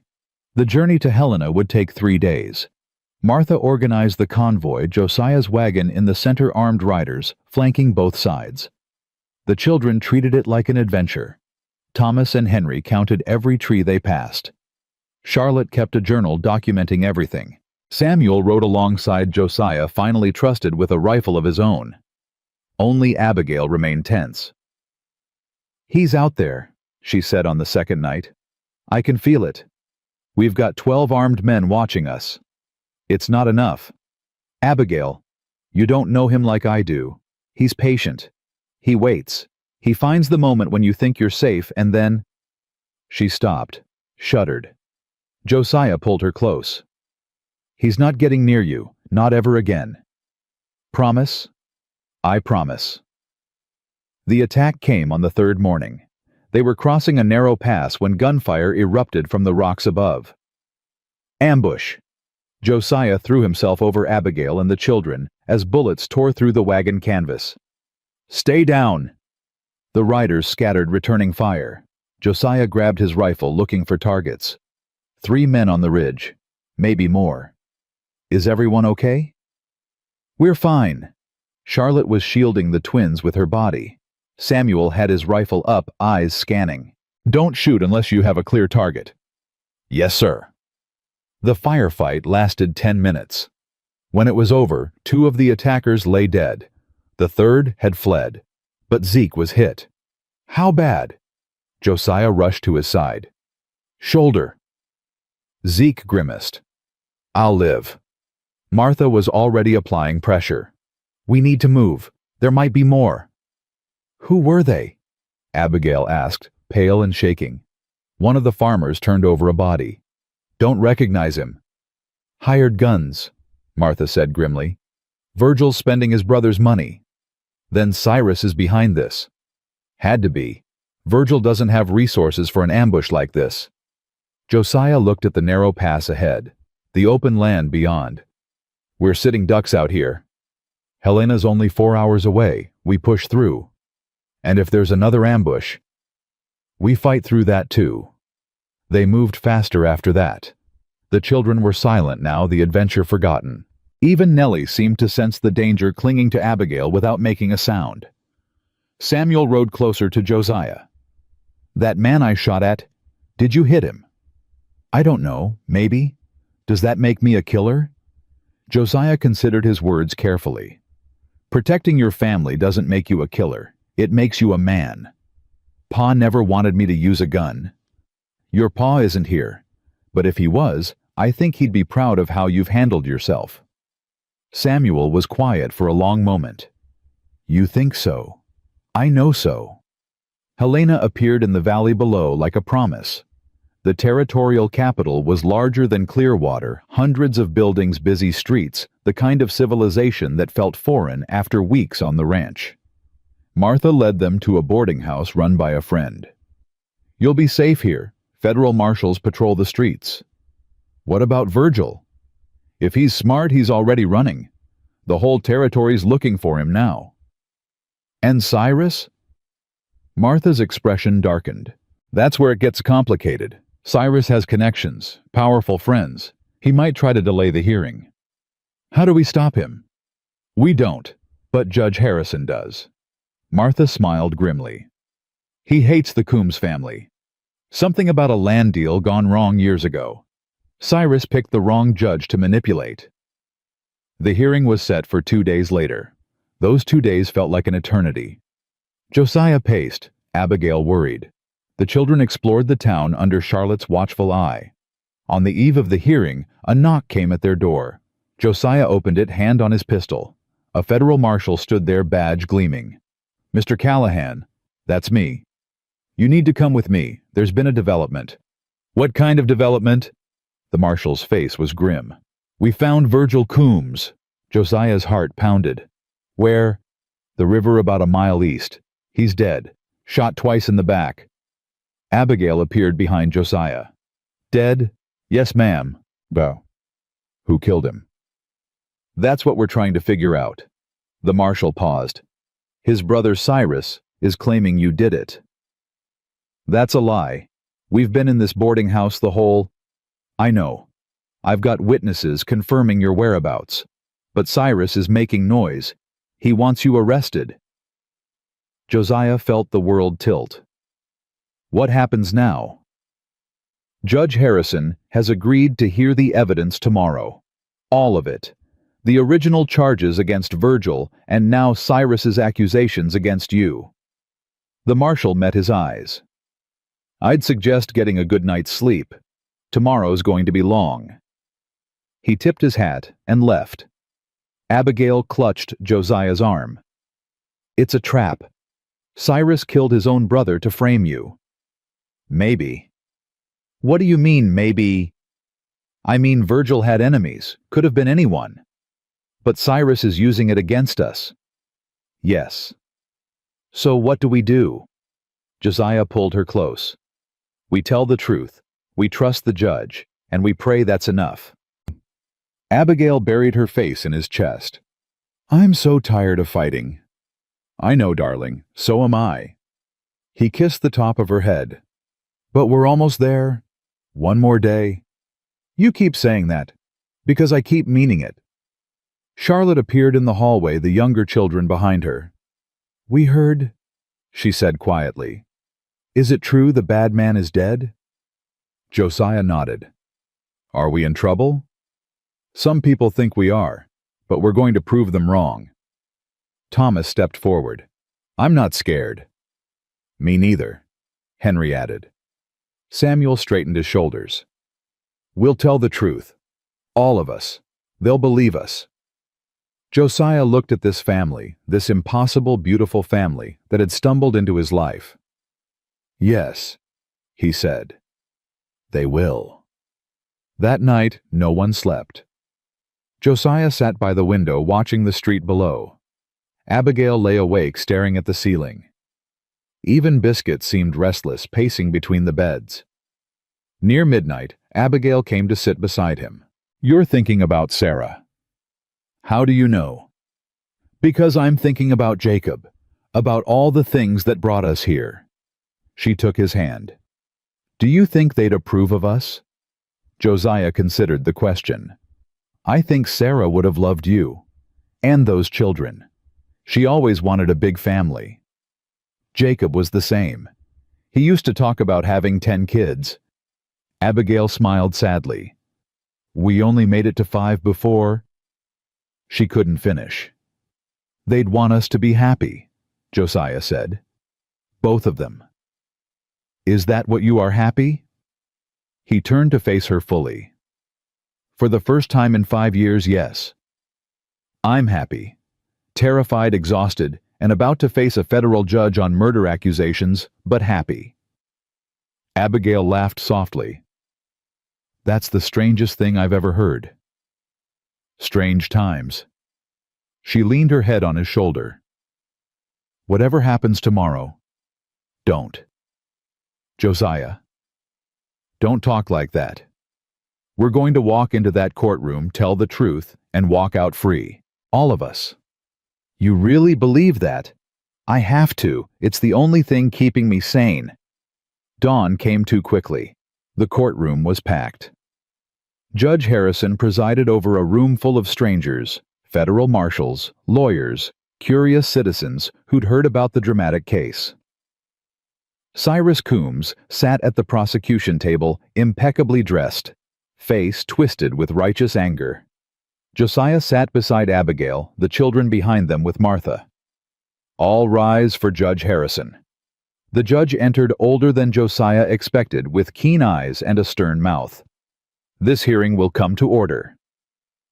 The journey to Helena would take 3 days. Martha organized the convoy, Josiah's wagon in the center, armed riders, flanking both sides. The children treated it like an adventure. Thomas and Henry counted every tree they passed. Charlotte kept a journal documenting everything. Samuel rode alongside Josiah, finally trusted with a rifle of his own. Only Abigail remained tense. "He's out there," she said on the second night. "I can feel it. We've got 12 armed men watching us. It's not enough. Abigail, you don't know him like I do. He's patient. He waits. He finds the moment when you think you're safe, and then—" She stopped, shuddered. Josiah pulled her close. "He's not getting near you, not ever again." "Promise?" "I promise." The attack came on the 3rd morning. They were crossing a narrow pass when gunfire erupted from the rocks above. "Ambush!" Josiah threw himself over Abigail and the children as bullets tore through the wagon canvas. "Stay down!" The riders scattered, returning fire. Josiah grabbed his rifle, looking for targets. 3 men on the ridge. Maybe more. "Is everyone okay?" "We're fine." Charlotte was shielding the twins with her body. Samuel had his rifle up, eyes scanning. "Don't shoot unless you have a clear target." "Yes, sir." The firefight lasted 10 minutes. When it was over, 2 of the attackers lay dead. The 3rd had fled. But Zeke was hit. "How bad?" Josiah rushed to his side. "Shoulder." Zeke grimaced. "I'll live." Martha was already applying pressure. "We need to move. There might be more." "Who were they?" Abigail asked, pale and shaking. One of the farmers turned over a body. "Don't recognize him." "Hired guns," Martha said grimly. "Virgil's spending his brother's money." "Then Cyrus is behind this." "Had to be. Virgil doesn't have resources for an ambush like this." Josiah looked at the narrow pass ahead. The open land beyond. We're sitting ducks out here. Helena's only 4 hours away. We push through. And if there's another ambush, we fight through that too. They moved faster after that. The children were silent now, the adventure forgotten. Even Nellie seemed to sense the danger clinging to Abigail without making a sound. Samuel rode closer to Josiah. That man I shot at, did you hit him? I don't know, maybe. Does that make me a killer? Josiah considered his words carefully. Protecting your family doesn't make you a killer. It makes you a man. Pa never wanted me to use a gun. Your pa isn't here, but if he was, I think he'd be proud of how you've handled yourself. Samuel was quiet for a long moment. You think so? I know so. Helena appeared in the valley below like a promise. The territorial capital was larger than Clearwater, hundreds of buildings, busy streets, the kind of civilization that felt foreign after weeks on the ranch. Martha led them to a boarding house run by a friend. You'll be safe here. Federal marshals patrol the streets. What about Virgil? If he's smart, he's already running. The whole territory's looking for him now. And Cyrus? Martha's expression darkened. That's where it gets complicated. Cyrus has connections, powerful friends. He might try to delay the hearing. How do we stop him? We don't, but Judge Harrison does. Martha smiled grimly. He hates the Coombs family. Something about a land deal gone wrong years ago. Cyrus picked the wrong judge to manipulate. The hearing was set for 2 days later. Those 2 days felt like an eternity. Josiah paced, Abigail worried. The children explored the town under Charlotte's watchful eye. On the eve of the hearing, a knock came at their door. Josiah opened it, hand on his pistol. A federal marshal stood there, badge gleaming. Mr. Callahan, that's me. You need to come with me. There's been a development. What kind of development? The marshal's face was grim. We found Virgil Coombs. Josiah's heart pounded. Where? The river about a mile east. He's dead. Shot twice in the back. Abigail appeared behind Josiah. Dead? Yes, ma'am. Bo. Who killed him? That's what we're trying to figure out. The marshal paused. His brother Cyrus is claiming you did it. That's a lie. We've been in this boarding house the whole... I know. I've got witnesses confirming your whereabouts. But Cyrus is making noise. He wants you arrested. Josiah felt the world tilt. What happens now? Judge Harrison has agreed to hear the evidence tomorrow. All of it. The original charges against Virgil and now Cyrus's accusations against you. The marshal met his eyes. I'd suggest getting a good night's sleep. Tomorrow's going to be long. He tipped his hat and left. Abigail clutched Josiah's arm. It's a trap. Cyrus killed his own brother to frame you. Maybe. What do you mean, maybe? I mean, Virgil had enemies. Could have been anyone. But Cyrus is using it against us. Yes. So what do we do? Josiah pulled her close. We tell the truth. We trust the judge, and we pray that's enough. Abigail buried her face in his chest. I'm so tired of fighting. I know, darling. So am I. He kissed the top of her head. But we're almost there. One more day. You keep saying that, because I keep meaning it. Charlotte appeared in the hallway, the younger children behind her. We heard, she said quietly. Is it true the bad man is dead? Josiah nodded. Are we in trouble? Some people think we are, but we're going to prove them wrong. Thomas stepped forward. I'm not scared. Me neither, Henry added. Samuel straightened his shoulders. We'll tell the truth. All of us. They'll believe us. Josiah looked at this family, this impossible, beautiful family that had stumbled into his life. Yes, he said. They will. That night, no one slept. Josiah sat by the window watching the street below. Abigail lay awake staring at the ceiling. Even Biscuit seemed restless, pacing between the beds. Near midnight, Abigail came to sit beside him. You're thinking about Sarah. How do you know? Because I'm thinking about Jacob, about all the things that brought us here. She took his hand. Do you think they'd approve of us? Josiah considered the question. I think Sarah would have loved you. And those children. She always wanted a big family. Jacob was the same. He used to talk about having 10 kids. Abigail smiled sadly. We only made it to 5 before. She couldn't finish. They'd want us to be happy, Josiah said. Both of them. Is that what you are happy? He turned to face her fully. For the first time in 5 years, yes. I'm happy. Terrified, exhausted, and about to face a federal judge on murder accusations, but happy. Abigail laughed softly. That's the strangest thing I've ever heard. Strange times. She leaned her head on his shoulder. Whatever happens tomorrow, don't. Josiah. Don't talk like that. We're going to walk into that courtroom, tell the truth, and walk out free. All of us. You really believe that? I have to. It's the only thing keeping me sane. Dawn came too quickly. The courtroom was packed. Judge Harrison presided over a room full of strangers, federal marshals, lawyers, curious citizens who'd heard about the dramatic case. Cyrus Coombs sat at the prosecution table, impeccably dressed, face twisted with righteous anger. Josiah sat beside Abigail, the children behind them with Martha. All rise for Judge Harrison. The judge entered older than Josiah expected, with keen eyes and a stern mouth. This hearing will come to order.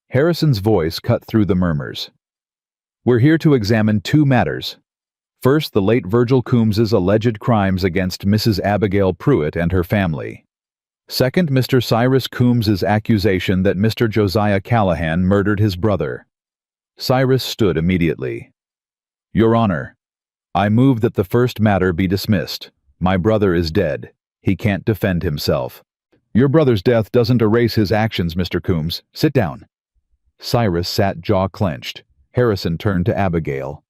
Harrison's voice cut through the murmurs. We're here to examine 2 matters. First, the late Virgil Coombs's alleged crimes against Mrs. Abigail Pruitt and her family. Second, Mr. Cyrus Coombs's accusation that Mr. Josiah Callahan murdered his brother. Cyrus stood immediately. Your Honor, I move that the first matter be dismissed. My brother is dead. He can't defend himself. Your brother's death doesn't erase his actions, Mr. Coombs. Sit down. Cyrus sat jaw clenched. Harrison turned to Abigail.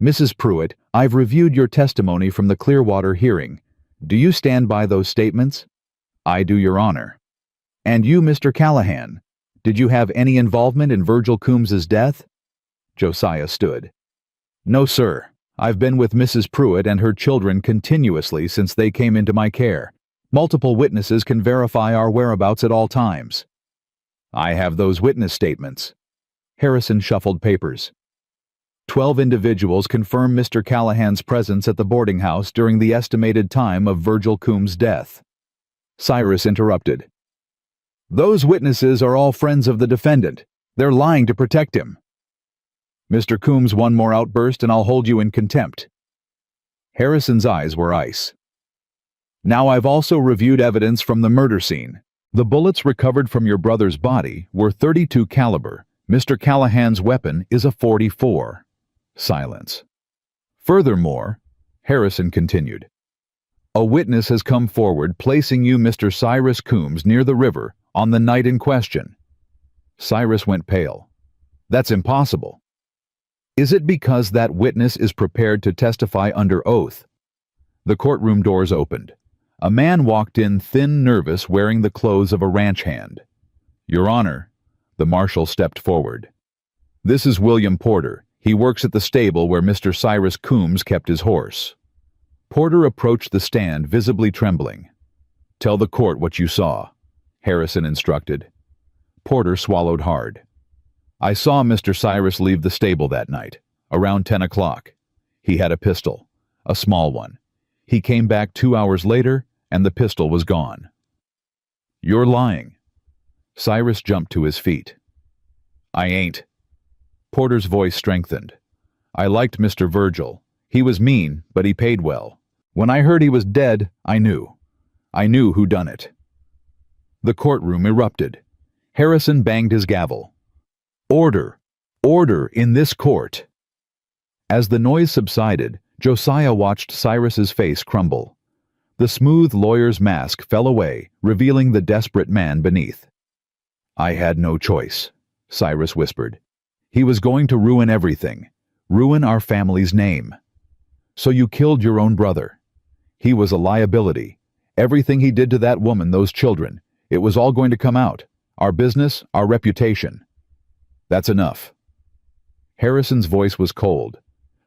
Mrs. Pruitt, I've reviewed your testimony from the Clearwater hearing. Do you stand by those statements? I do, Your Honor. And you, Mr. Callahan, did you have any involvement in Virgil Coombs's death? Josiah stood. No, sir. I've been with Mrs. Pruitt and her children continuously since they came into my care. Multiple witnesses can verify our whereabouts at all times. I have those witness statements. Harrison shuffled papers. 12 individuals confirm Mr. Callahan's presence at the boarding house during the estimated time of Virgil Coombs' death. Cyrus interrupted. Those witnesses are all friends of the defendant. They're lying to protect him. Mr. Coombs, one more outburst and I'll hold you in contempt. Harrison's eyes were ice. Now I've also reviewed evidence from the murder scene. The bullets recovered from your brother's body were .32 caliber. Mr. Callahan's weapon is a .44. Silence. Furthermore, Harrison continued, a witness has come forward placing you, Mr. Cyrus Coombs, near the river on the night in question. Cyrus went pale. That's impossible. Is it because that witness is prepared to testify under oath? The courtroom doors opened. A man walked in, thin, nervous, wearing the clothes of a ranch hand. Your Honor, the marshal stepped forward. This is William Porter. He works at the stable where Mr. Cyrus Coombs kept his horse. Porter approached the stand, visibly trembling. Tell the court what you saw, Harrison instructed. Porter swallowed hard. I saw Mr. Cyrus leave the stable that night, around 10 o'clock. He had a pistol, a small one. He came back 2 hours later, and the pistol was gone. You're lying. Cyrus jumped to his feet. I ain't. Porter's voice strengthened. I liked Mr. Virgil. He was mean, but he paid well. When I heard he was dead, I knew. I knew who done it. The courtroom erupted. Harrison banged his gavel. Order! Order in this court! As the noise subsided, Josiah watched Cyrus's face crumble. The smooth lawyer's mask fell away, revealing the desperate man beneath. I had no choice, Cyrus whispered. He was going to ruin everything, ruin our family's name. So you killed your own brother. He was a liability. Everything he did to that woman, those children, it was all going to come out. Our business, our reputation. That's enough. Harrison's voice was cold.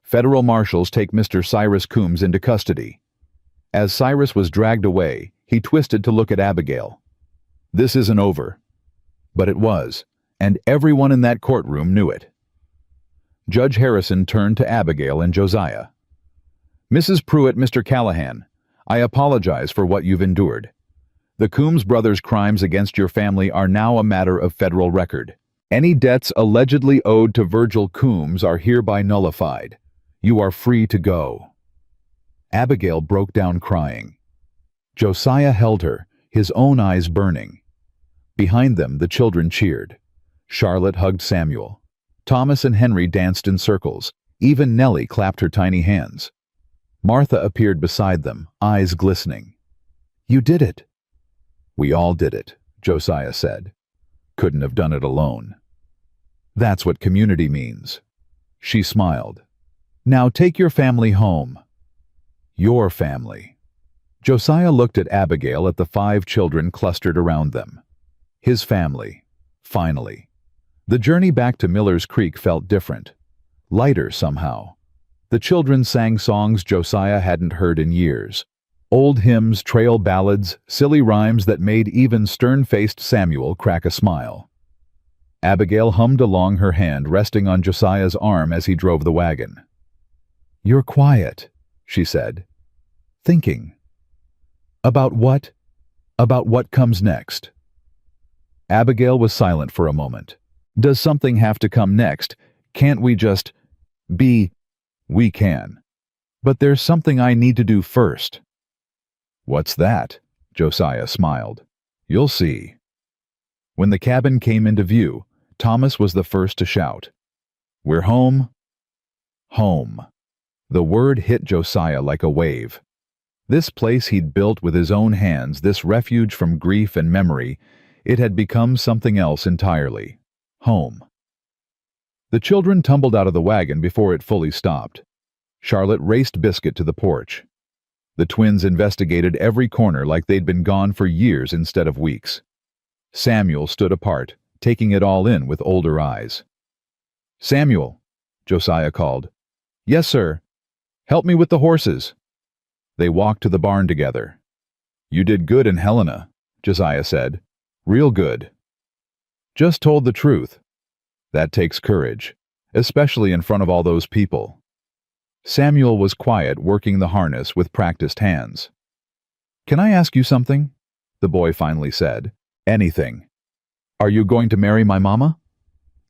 Federal marshals take Mr. Cyrus Coombs into custody. As Cyrus was dragged away, he twisted to look at Abigail. This isn't over. But it was, and everyone in that courtroom knew it. Judge Harrison turned to Abigail and Josiah. Mrs. Pruitt, Mr. Callahan, I apologize for what you've endured. The Coombs brothers' crimes against your family are now a matter of federal record. Any debts allegedly owed to Virgil Coombs are hereby nullified. You are free to go. Abigail broke down crying. Josiah held her, his own eyes burning. Behind them, the children cheered. Charlotte hugged Samuel. Thomas and Henry danced in circles. Even Nellie clapped her tiny hands. Martha appeared beside them, eyes glistening. You did it. We all did it, Josiah said. Couldn't have done it alone. That's what community means. She smiled. Now take your family home. Your family. Josiah looked at Abigail, at the 5 children clustered around them. His family, finally. The journey back to Miller's Creek felt different, lighter somehow. The children sang songs Josiah hadn't heard in years. Old hymns, trail ballads, silly rhymes that made even stern-faced Samuel crack a smile. Abigail hummed along, her hand resting on Josiah's arm as he drove the wagon. You're quiet, she said. Thinking. About what? About what comes next. Abigail was silent for a moment. Does something have to come next? Can't we just be? We can. But there's something I need to do first. What's that? Josiah smiled. You'll see. When the cabin came into view, Thomas was the first to shout. We're home. Home. The word hit Josiah like a wave. This place he'd built with his own hands, this refuge from grief and memory, it had become something else entirely. Home. The children tumbled out of the wagon before it fully stopped. Charlotte raced Biscuit to the porch. The twins investigated every corner like they'd been gone for years instead of weeks. Samuel stood apart, taking it all in with older eyes. Samuel, Josiah called. Yes, sir. Help me with the horses. They walked to the barn together. You did good in Helena, Josiah said. Real good. Just told the truth. That takes courage, especially in front of all those people. Samuel was quiet, working the harness with practiced hands. Can I ask you something? The boy finally said. Anything. Are you going to marry my mama?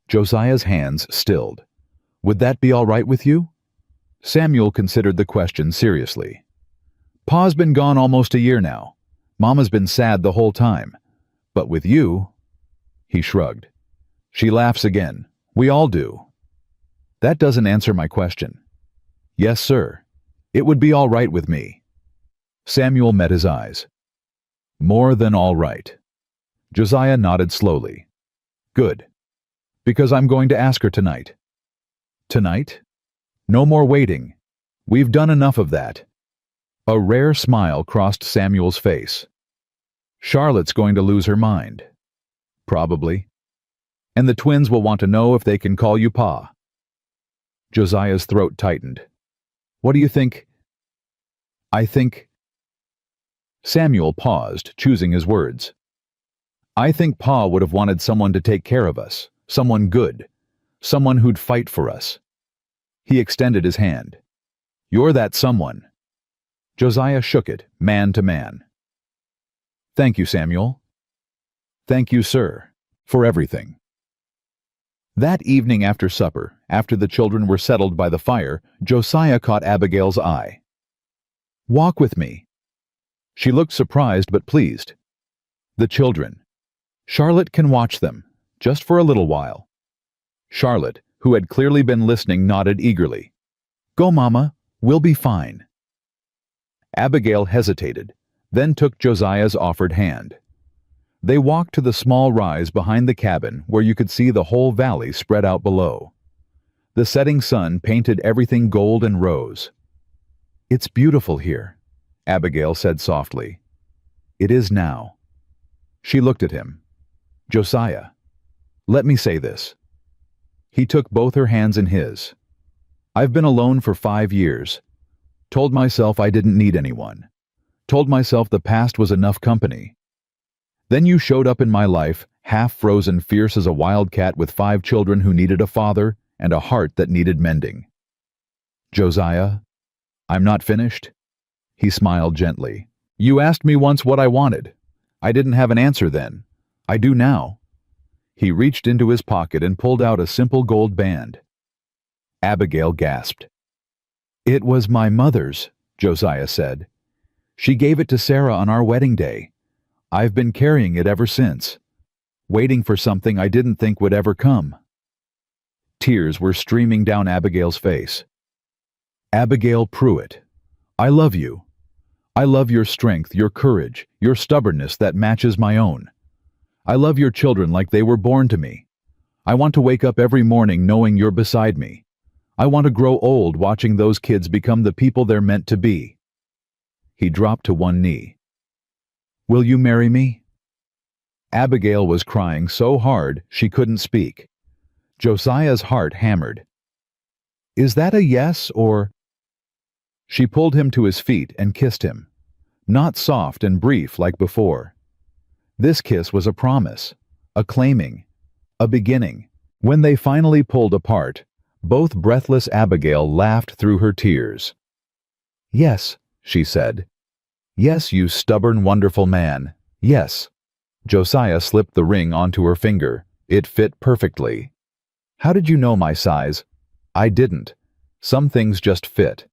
Josiah's hands stilled. Would that be all right with you? Samuel considered the question seriously. Pa's been gone almost a year now. Mama's been sad the whole time. But with you... He shrugged. She laughs again. We all do. That doesn't answer my question. Yes, sir. It would be all right with me. Samuel met his eyes. More than all right. Josiah nodded slowly. Good. Because I'm going to ask her tonight. Tonight? No more waiting. We've done enough of that. A rare smile crossed Samuel's face. Charlotte's going to lose her mind. Probably. And the twins will want to know if they can call you Pa. Josiah's throat tightened. What do you think? I think... Samuel paused, choosing his words. I think Pa would have wanted someone to take care of us, someone good, someone who'd fight for us. He extended his hand. You're that someone. Josiah shook it, man to man. Thank you, Samuel. Thank you, sir, for everything. That evening after supper, after the children were settled by the fire, Josiah caught Abigail's eye. Walk with me. She looked surprised but pleased. The children. Charlotte can watch them, just for a little while. Charlotte, who had clearly been listening, nodded eagerly. Go, Mama. We'll be fine. Abigail hesitated, then took Josiah's offered hand. They walked to the small rise behind the cabin where you could see the whole valley spread out below. The setting sun painted everything gold and rose. "It's beautiful here," Abigail said softly. "It is now." She looked at him. "Josiah, let me say this." He took both her hands in his. "I've been alone for 5 years. Told myself I didn't need anyone. Told myself the past was enough company. Then you showed up in my life, half-frozen, fierce as a wildcat with 5 children who needed a father and a heart that needed mending. Josiah, I'm not finished." He smiled gently. "You asked me once what I wanted. I didn't have an answer then. I do now." He reached into his pocket and pulled out a simple gold band. Abigail gasped. "It was my mother's," Josiah said. "She gave it to Sarah on our wedding day. I've been carrying it ever since, waiting for something I didn't think would ever come." Tears were streaming down Abigail's face. "Abigail Pruitt, I love you. I love your strength, your courage, your stubbornness that matches my own. I love your children like they were born to me. I want to wake up every morning knowing you're beside me. I want to grow old watching those kids become the people they're meant to be." He dropped to one knee. "Will you marry me?" Abigail was crying so hard she couldn't speak. Josiah's heart hammered. "Is that a yes or—" She pulled him to his feet and kissed him. Not soft and brief like before. This kiss was a promise, a claiming, a beginning. When they finally pulled apart, both breathless Abigail laughed through her tears. "Yes," she said. "Yes, you stubborn, wonderful man. Yes." Josiah slipped the ring onto her finger. It fit perfectly. "How did you know my size?" "I didn't. Some things just fit."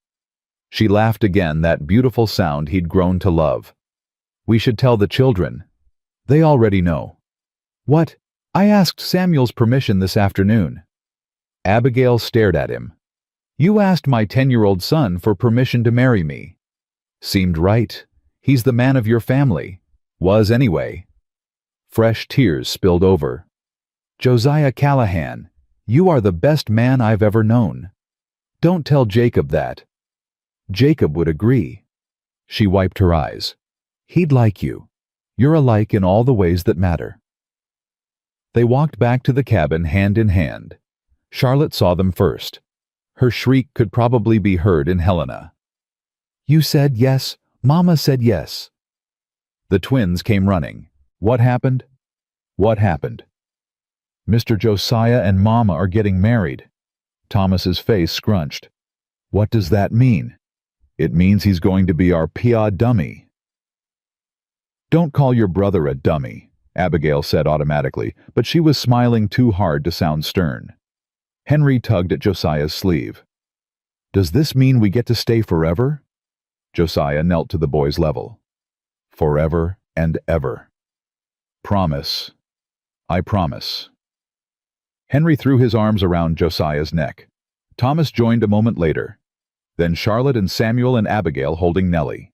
She laughed again, that beautiful sound he'd grown to love. "We should tell the children. They already know." "What?" "I asked Samuel's permission this afternoon." Abigail stared at him. "You asked my 10-year-old son for permission to marry me." "Seemed right. He's the man of your family. Was anyway." Fresh tears spilled over. "Josiah Callahan, you are the best man I've ever known. Don't tell Jacob that." "Jacob would agree." She wiped her eyes. "He'd like you. You're alike in all the ways that matter." They walked back to the cabin hand in hand. Charlotte saw them first. Her shriek could probably be heard in Helena. "You said yes. Mama said yes." The twins came running. "What happened?" "What happened?" "Mr. Josiah and Mama are getting married." Thomas's face scrunched. "What does that mean?" "It means he's going to be our PA dummy." "Don't call your brother a dummy," Abigail said automatically, but she was smiling too hard to sound stern. Henry tugged at Josiah's sleeve. "Does this mean we get to stay forever?" Josiah knelt to the boy's level. "Forever and ever." "Promise." "I promise." Henry threw his arms around Josiah's neck. Thomas joined a moment later. Then Charlotte and Samuel and Abigail holding Nellie.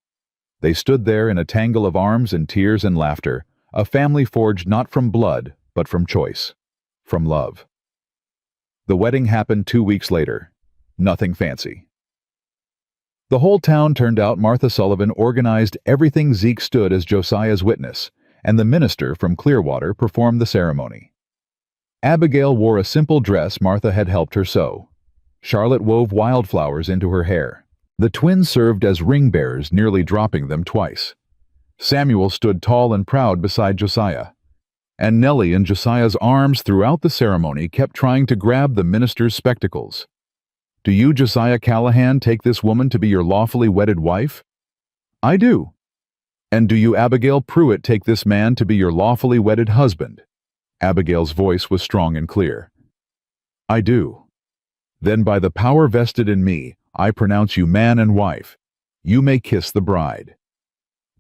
They stood there in a tangle of arms and tears and laughter, a family forged not from blood, but from choice, from love. The wedding happened 2 weeks later. Nothing fancy. The whole town turned out. Martha Sullivan organized everything. Zeke stood as Josiah's witness, and the minister from Clearwater performed the ceremony. Abigail wore a simple dress Martha had helped her sew. Charlotte wove wildflowers into her hair. The twins served as ring bearers, nearly dropping them twice. Samuel stood tall and proud beside Josiah. And Nellie, in Josiah's arms throughout the ceremony, kept trying to grab the minister's spectacles. "Do you, Josiah Callahan, take this woman to be your lawfully wedded wife?" "I do." "And do you, Abigail Pruitt, take this man to be your lawfully wedded husband?" Abigail's voice was strong and clear. "I do." "Then by the power vested in me, I pronounce you man and wife. You may kiss the bride."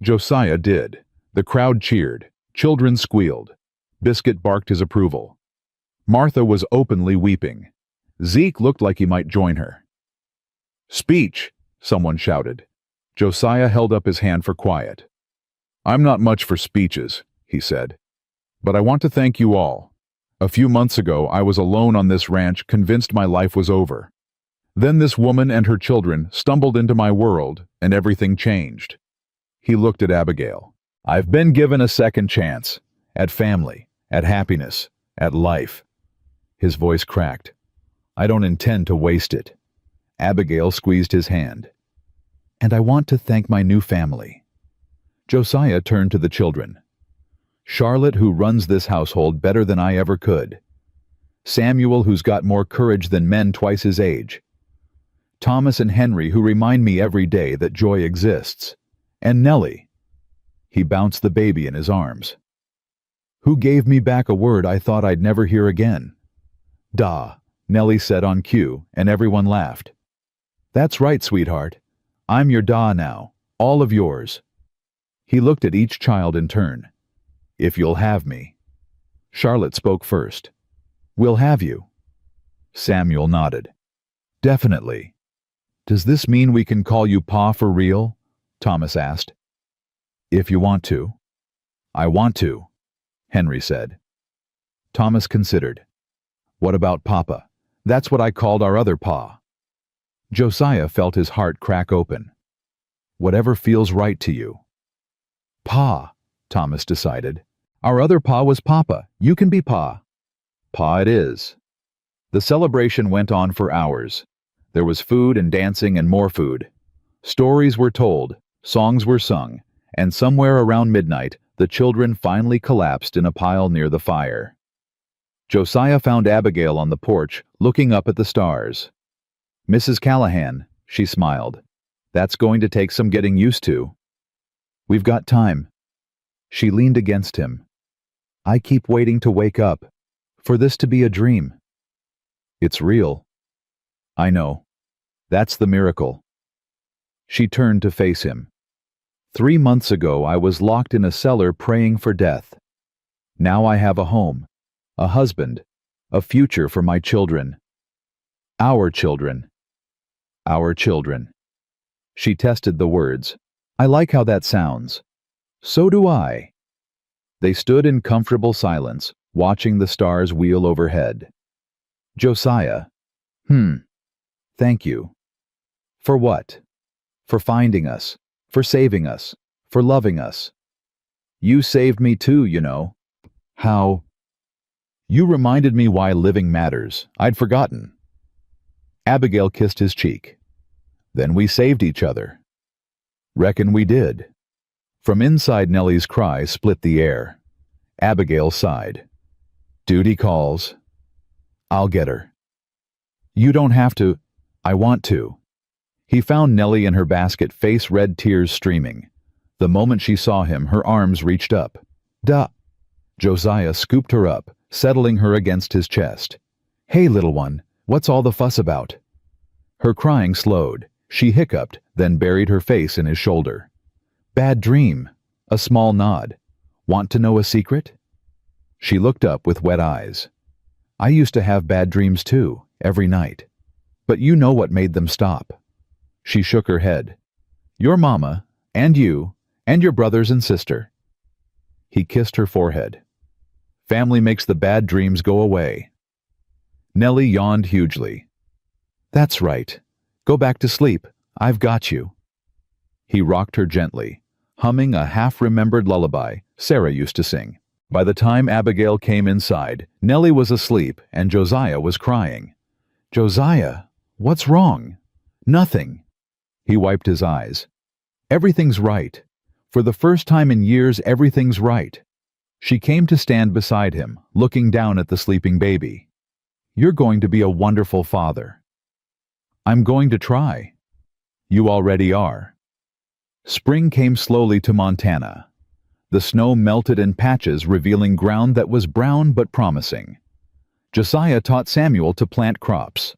Josiah did. The crowd cheered. Children squealed. Biscuit barked his approval. Martha was openly weeping. Zeke looked like he might join her. "Speech," someone shouted. Josiah held up his hand for quiet. "I'm not much for speeches," he said. But I want to thank you all. A few months ago, I was alone on this ranch, convinced my life was over. Then this woman and her children stumbled into my world, and everything changed. He looked at Abigail. I've been given a second chance. At family, at happiness, at life. His voice cracked. I don't intend to waste it. Abigail squeezed his hand. And I want to thank my new family. Josiah turned to the children. Charlotte, who runs this household better than I ever could. Samuel, who's got more courage than men twice his age. Thomas and Henry, who remind me every day that joy exists. And Nellie. He bounced the baby in his arms. Who gave me back a word I thought I'd never hear again. Da, Nellie said on cue, and everyone laughed. That's right, sweetheart. I'm your Da now, all of yours. He looked at each child in turn. If you'll have me. Charlotte spoke first. We'll have you. Samuel nodded. Definitely. Does this mean we can call you Pa for real? Thomas asked. If you want to. I want to, Henry said. Thomas considered. What about Papa? That's what I called our other Pa. Josiah felt his heart crack open. Whatever feels right to you. Pa, Thomas decided. Our other Pa was Papa. You can be Pa. Pa it is. The celebration went on for hours. There was food and dancing and more food. Stories were told, songs were sung, and somewhere around midnight, the children finally collapsed in a pile near the fire. Josiah found Abigail on the porch, looking up at the stars. Mrs. Callahan, she smiled. That's going to take some getting used to. We've got time. She leaned against him. I keep waiting to wake up, for this to be a dream. It's real. I know. That's the miracle. She turned to face him. 3 months ago, I was locked in a cellar praying for death. Now I have a home, a husband, a future for my children. Our children. Our children. She tested the words. I like how that sounds. So do I. They stood in comfortable silence, watching the stars wheel overhead. Josiah. Thank you. For what? For finding us, for saving us, for loving us. You saved me too, you know. How? You reminded me why living matters. I'd forgotten. Abigail kissed his cheek. Then we saved each other. Reckon we did. From inside, Nellie's cry split the air. Abigail sighed. Duty calls. I'll get her. You don't have to. I want to. He found Nellie in her basket, face-red, tears streaming. The moment she saw him, her arms reached up. Duh. Josiah scooped her up, settling her against his chest. Hey, little one, what's all the fuss about? Her crying slowed. She hiccuped, then buried her face in his shoulder. Bad dream. A small nod. Want to know a secret? She looked up with wet eyes. I used to have bad dreams too, every night. But you know what made them stop. She shook her head. Your mama, and you, and your brothers and sister. He kissed her forehead. Family makes the bad dreams go away. Nellie yawned hugely. That's right. Go back to sleep. I've got you. He rocked her gently, humming a half-remembered lullaby Sarah used to sing. By the time Abigail came inside, Nellie was asleep and Josiah was crying. Josiah, what's wrong? Nothing. He wiped his eyes. Everything's right. For the first time in years, everything's right. She came to stand beside him, looking down at the sleeping baby. You're going to be a wonderful father. I'm going to try. You already are. Spring came slowly to Montana. The snow melted in patches, revealing ground that was brown but promising. Josiah taught Samuel to plant crops.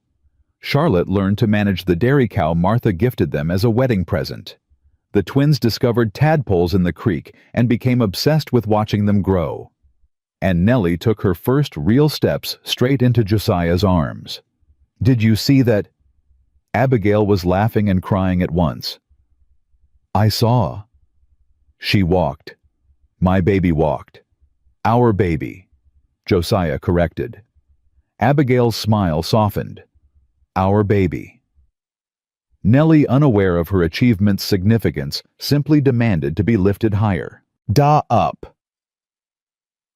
Charlotte learned to manage the dairy cow Martha gifted them as a wedding present. The twins discovered tadpoles in the creek and became obsessed with watching them grow. And Nellie took her first real steps straight into Josiah's arms. Did you see that? Abigail was laughing and crying at once. I saw. She walked. My baby walked. Our baby, Josiah corrected. Abigail's smile softened. Our baby. Nellie, unaware of her achievement's significance, simply demanded to be lifted higher. Da up.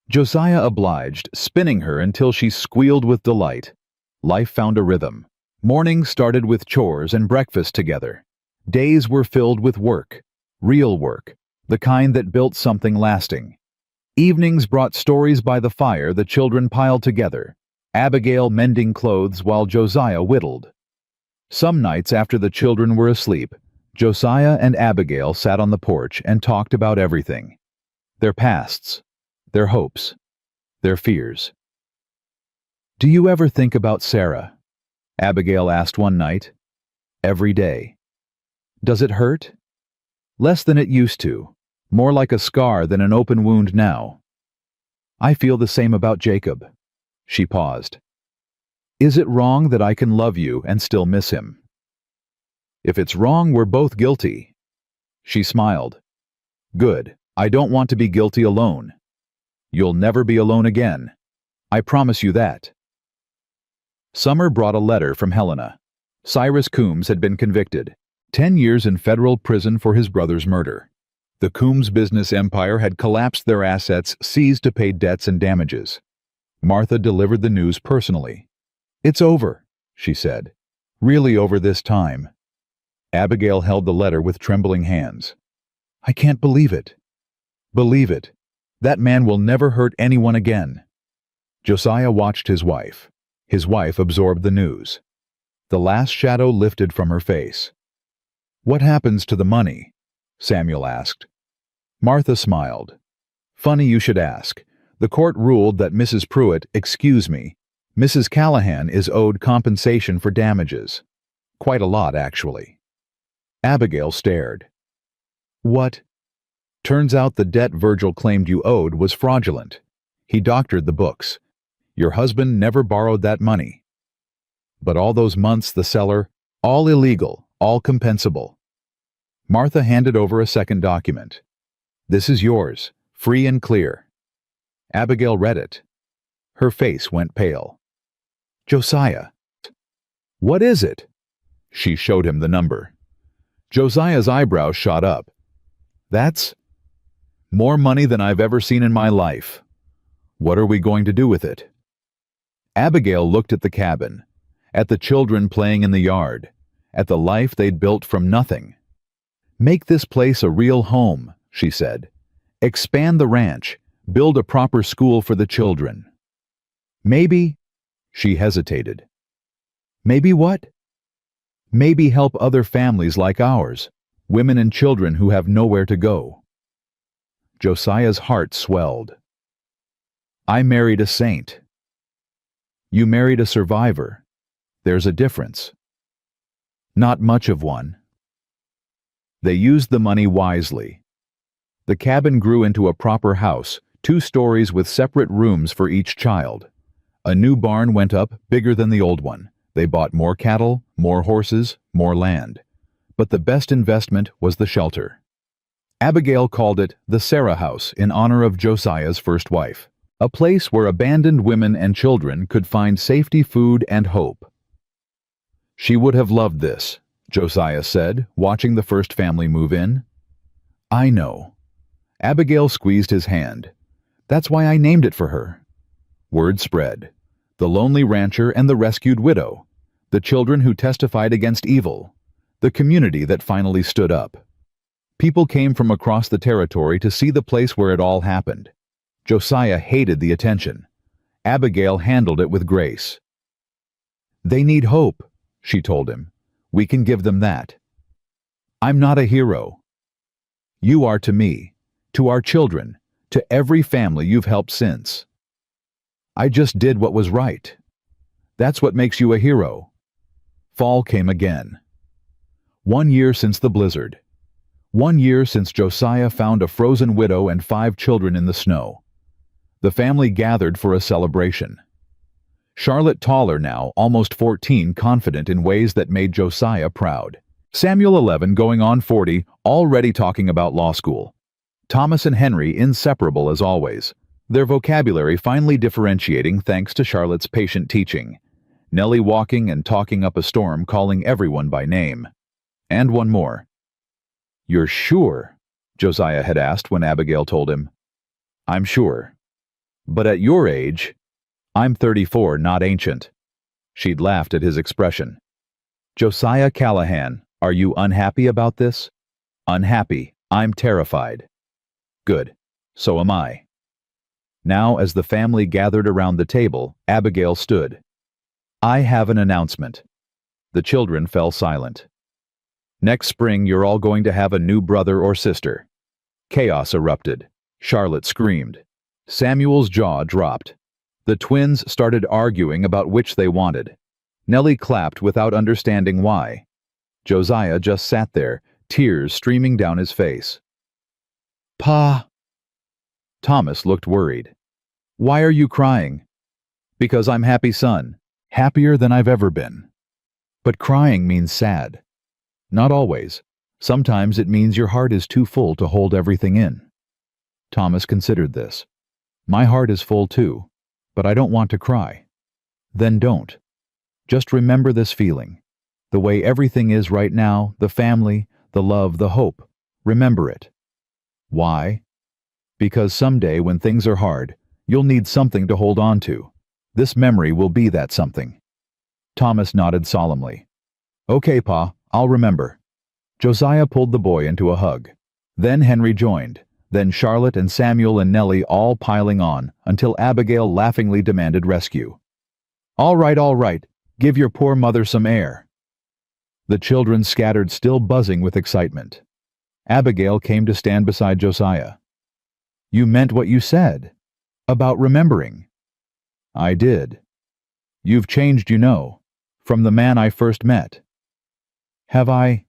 Josiah obliged, spinning her until she squealed with delight. Life found a rhythm. Mornings started with chores and breakfast together. Days were filled with work, real work, the kind that built something lasting. Evenings brought stories by the fire the children piled together, Abigail mending clothes while Josiah whittled. Some nights after the children were asleep, Josiah and Abigail sat on the porch and talked about everything. Their pasts, their hopes, their fears. "Do you ever think about Sarah?" Abigail asked one night. "Every day." "Does it hurt?" "Less than it used to. More like a scar than an open wound now." "I feel the same about Jacob." She paused. "Is it wrong that I can love you and still miss him?" "If it's wrong, we're both guilty." She smiled. "Good. I don't want to be guilty alone." "You'll never be alone again. I promise you that." Summer brought a letter from Helena. Cyrus Coombs had been convicted. 10 years in federal prison for his brother's murder. The Coombs business empire had collapsed, their assets seized to pay debts and damages. Martha delivered the news personally. "It's over," she said. "Really over this time." Abigail held the letter with trembling hands. "I can't believe it." "Believe it. That man will never hurt anyone again." Josiah watched his wife. His wife absorbed the news. The last shadow lifted from her face. "What happens to the money?" Samuel asked. Martha smiled. "Funny you should ask. The court ruled that Mrs. Mrs. Callahan is owed compensation for damages. Quite a lot, actually." Abigail stared. "What?" "Turns out the debt Virgil claimed you owed was fraudulent. He doctored the books. Your husband never borrowed that money. But all those months the seller, all illegal, all compensable." Martha handed over a second document. "This is yours, free and clear." Abigail read it. Her face went pale. "Josiah." "What is it?" She showed him the number. Josiah's eyebrows shot up. "That's more money than I've ever seen in my life. What are we going to do with it?" Abigail looked at the cabin, at the children playing in the yard, at the life they'd built from nothing. "Make this place a real home," she said. "Expand the ranch, build a proper school for the children. Maybe," she hesitated. "Maybe what?" "Maybe help other families like ours, women and children who have nowhere to go." Josiah's heart swelled. "I married a saint." "You married a survivor. There's a difference." "Not much of one." They used the money wisely. The cabin grew into a proper house, 2 stories with separate rooms for each child. A new barn went up, bigger than the old one. They bought more cattle, more horses, more land. But the best investment was the shelter. Abigail called it the Sarah House in honor of Josiah's first wife. A place where abandoned women and children could find safety, food, and hope. "She would have loved this," Josiah said, watching the first family move in. "I know." Abigail squeezed his hand. "That's why I named it for her." Word spread. The lonely rancher and the rescued widow. The children who testified against evil. The community that finally stood up. People came from across the territory to see the place where it all happened. Josiah hated the attention. Abigail handled it with grace. "They need hope," she told him. "We can give them that." "I'm not a hero." "You are to me, to our children, to every family you've helped since." "I just did what was right." "That's what makes you a hero." Fall came again. 1 year since the blizzard. 1 year since Josiah found a frozen widow and 5 children in the snow. The family gathered for a celebration. Charlotte taller now, almost 14, confident in ways that made Josiah proud. Samuel 11 going on 40, already talking about law school. Thomas and Henry inseparable as always. their vocabulary finally differentiating thanks to Charlotte's patient teaching. Nellie walking and talking up a storm, calling everyone by name. And one more. "You're sure?" Josiah had asked when Abigail told him. "I'm sure. But at your age, I'm 34, not ancient." She'd laughed at his expression. "Josiah Callahan, are you unhappy about this?" "Unhappy. I'm terrified." "Good. So am I." Now, as the family gathered around the table, Abigail stood. "I have an announcement." The children fell silent. "Next spring, you're all going to have a new brother or sister." Chaos erupted. Charlotte screamed. Samuel's jaw dropped. The twins started arguing about which they wanted. Nellie clapped without understanding why. Josiah just sat there, tears streaming down his face. "Pa!" Thomas looked worried. "Why are you crying?" "Because I'm happy, son. Happier than I've ever been." But crying means sad. Not always. Sometimes it means your heart is too full to hold everything in. Thomas considered this. "My heart is full too, but I don't want to cry." "Then don't. Just remember this feeling. The way everything is right now, the family, the love, the hope. Remember it." "Why?" "Because someday when things are hard, you'll need something to hold on to. This memory will be that something." Thomas nodded solemnly. "Okay, Pa, I'll remember." Josiah pulled the boy into a hug. Then Henry joined, then Charlotte and Samuel and Nellie all piling on, until Abigail laughingly demanded rescue. All right, give your poor mother some air." The children scattered, still buzzing with excitement. Abigail came to stand beside Josiah. "You meant what you said about remembering." "I did. You've changed, you know, from the man I first met." "Have I?"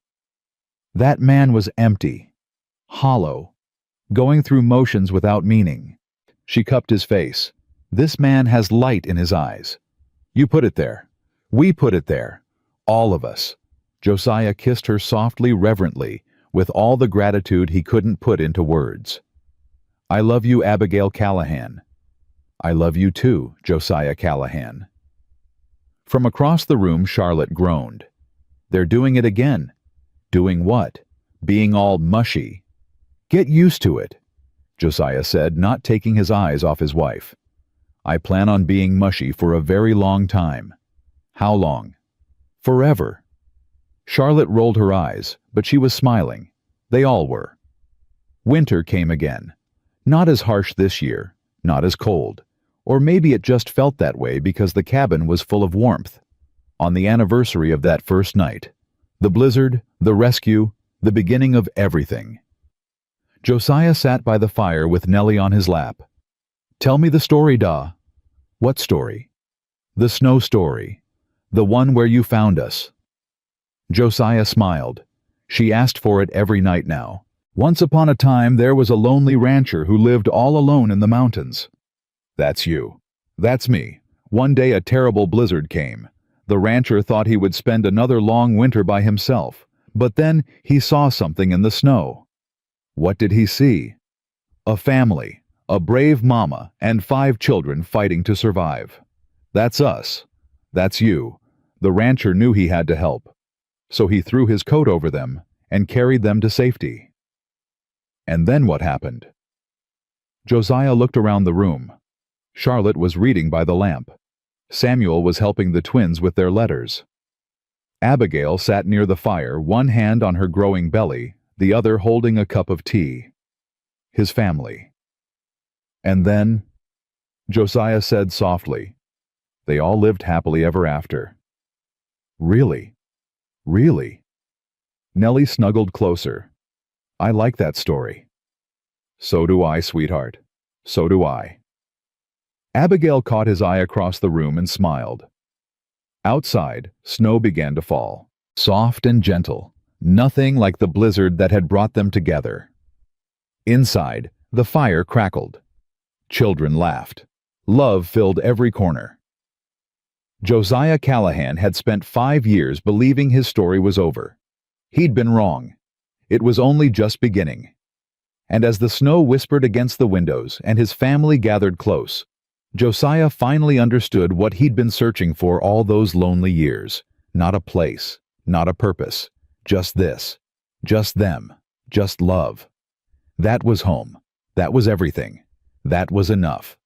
"That man was empty, hollow, going through motions without meaning." She cupped his face. "This man has light in his eyes. You put it there. We put it there. All of us." Josiah kissed her softly, reverently, with all the gratitude he couldn't put into words. "I love you, Abigail Callahan." "I love you too, Josiah Callahan." From across the room, Charlotte groaned. "They're doing it again." "Doing what?" "Being all mushy." "Get used to it," Josiah said, not taking his eyes off his wife. "I plan on being mushy for a very long time." "How long?" "Forever." Charlotte rolled her eyes, but she was smiling. They all were. Winter came again. Not as harsh this year, not as cold. Or maybe it just felt that way because the cabin was full of warmth. On the anniversary of that first night. The blizzard, the rescue, the beginning of everything. Josiah sat by the fire with Nellie on his lap. "Tell me the story, Da." "What story?" "The snow story. The one where you found us." Josiah smiled. She asked for it every night now. "Once upon a time there was a lonely rancher who lived all alone in the mountains." "That's you. That's me. One day a terrible blizzard came. The rancher thought he would spend another long winter by himself, but then he saw something in the snow." "What did he see?" "A family, a brave mama, and 5 children fighting to survive. That's us. That's you." The rancher knew he had to help, so he threw his coat over them and carried them to safety. "And then what happened?" Josiah looked around the room. Charlotte was reading by the lamp. Samuel was helping the twins with their letters. Abigail sat near the fire, one hand on her growing belly, the other holding a cup of tea. His family. "And then," Josiah said softly, "they all lived happily ever after." "Really? Really?" Nellie snuggled closer. "I like that story." "So do I, sweetheart. So do I." Abigail caught his eye across the room and smiled. Outside, snow began to fall, soft and gentle, nothing like the blizzard that had brought them together. Inside, the fire crackled. Children laughed. Love filled every corner. Josiah Callahan had spent 5 years believing his story was over. He'd been wrong. It was only just beginning. And as the snow whispered against the windows and his family gathered close, Josiah finally understood what he'd been searching for all those lonely years. Not a place, not a purpose, just this, just them, just love. That was home. That was everything. That was enough.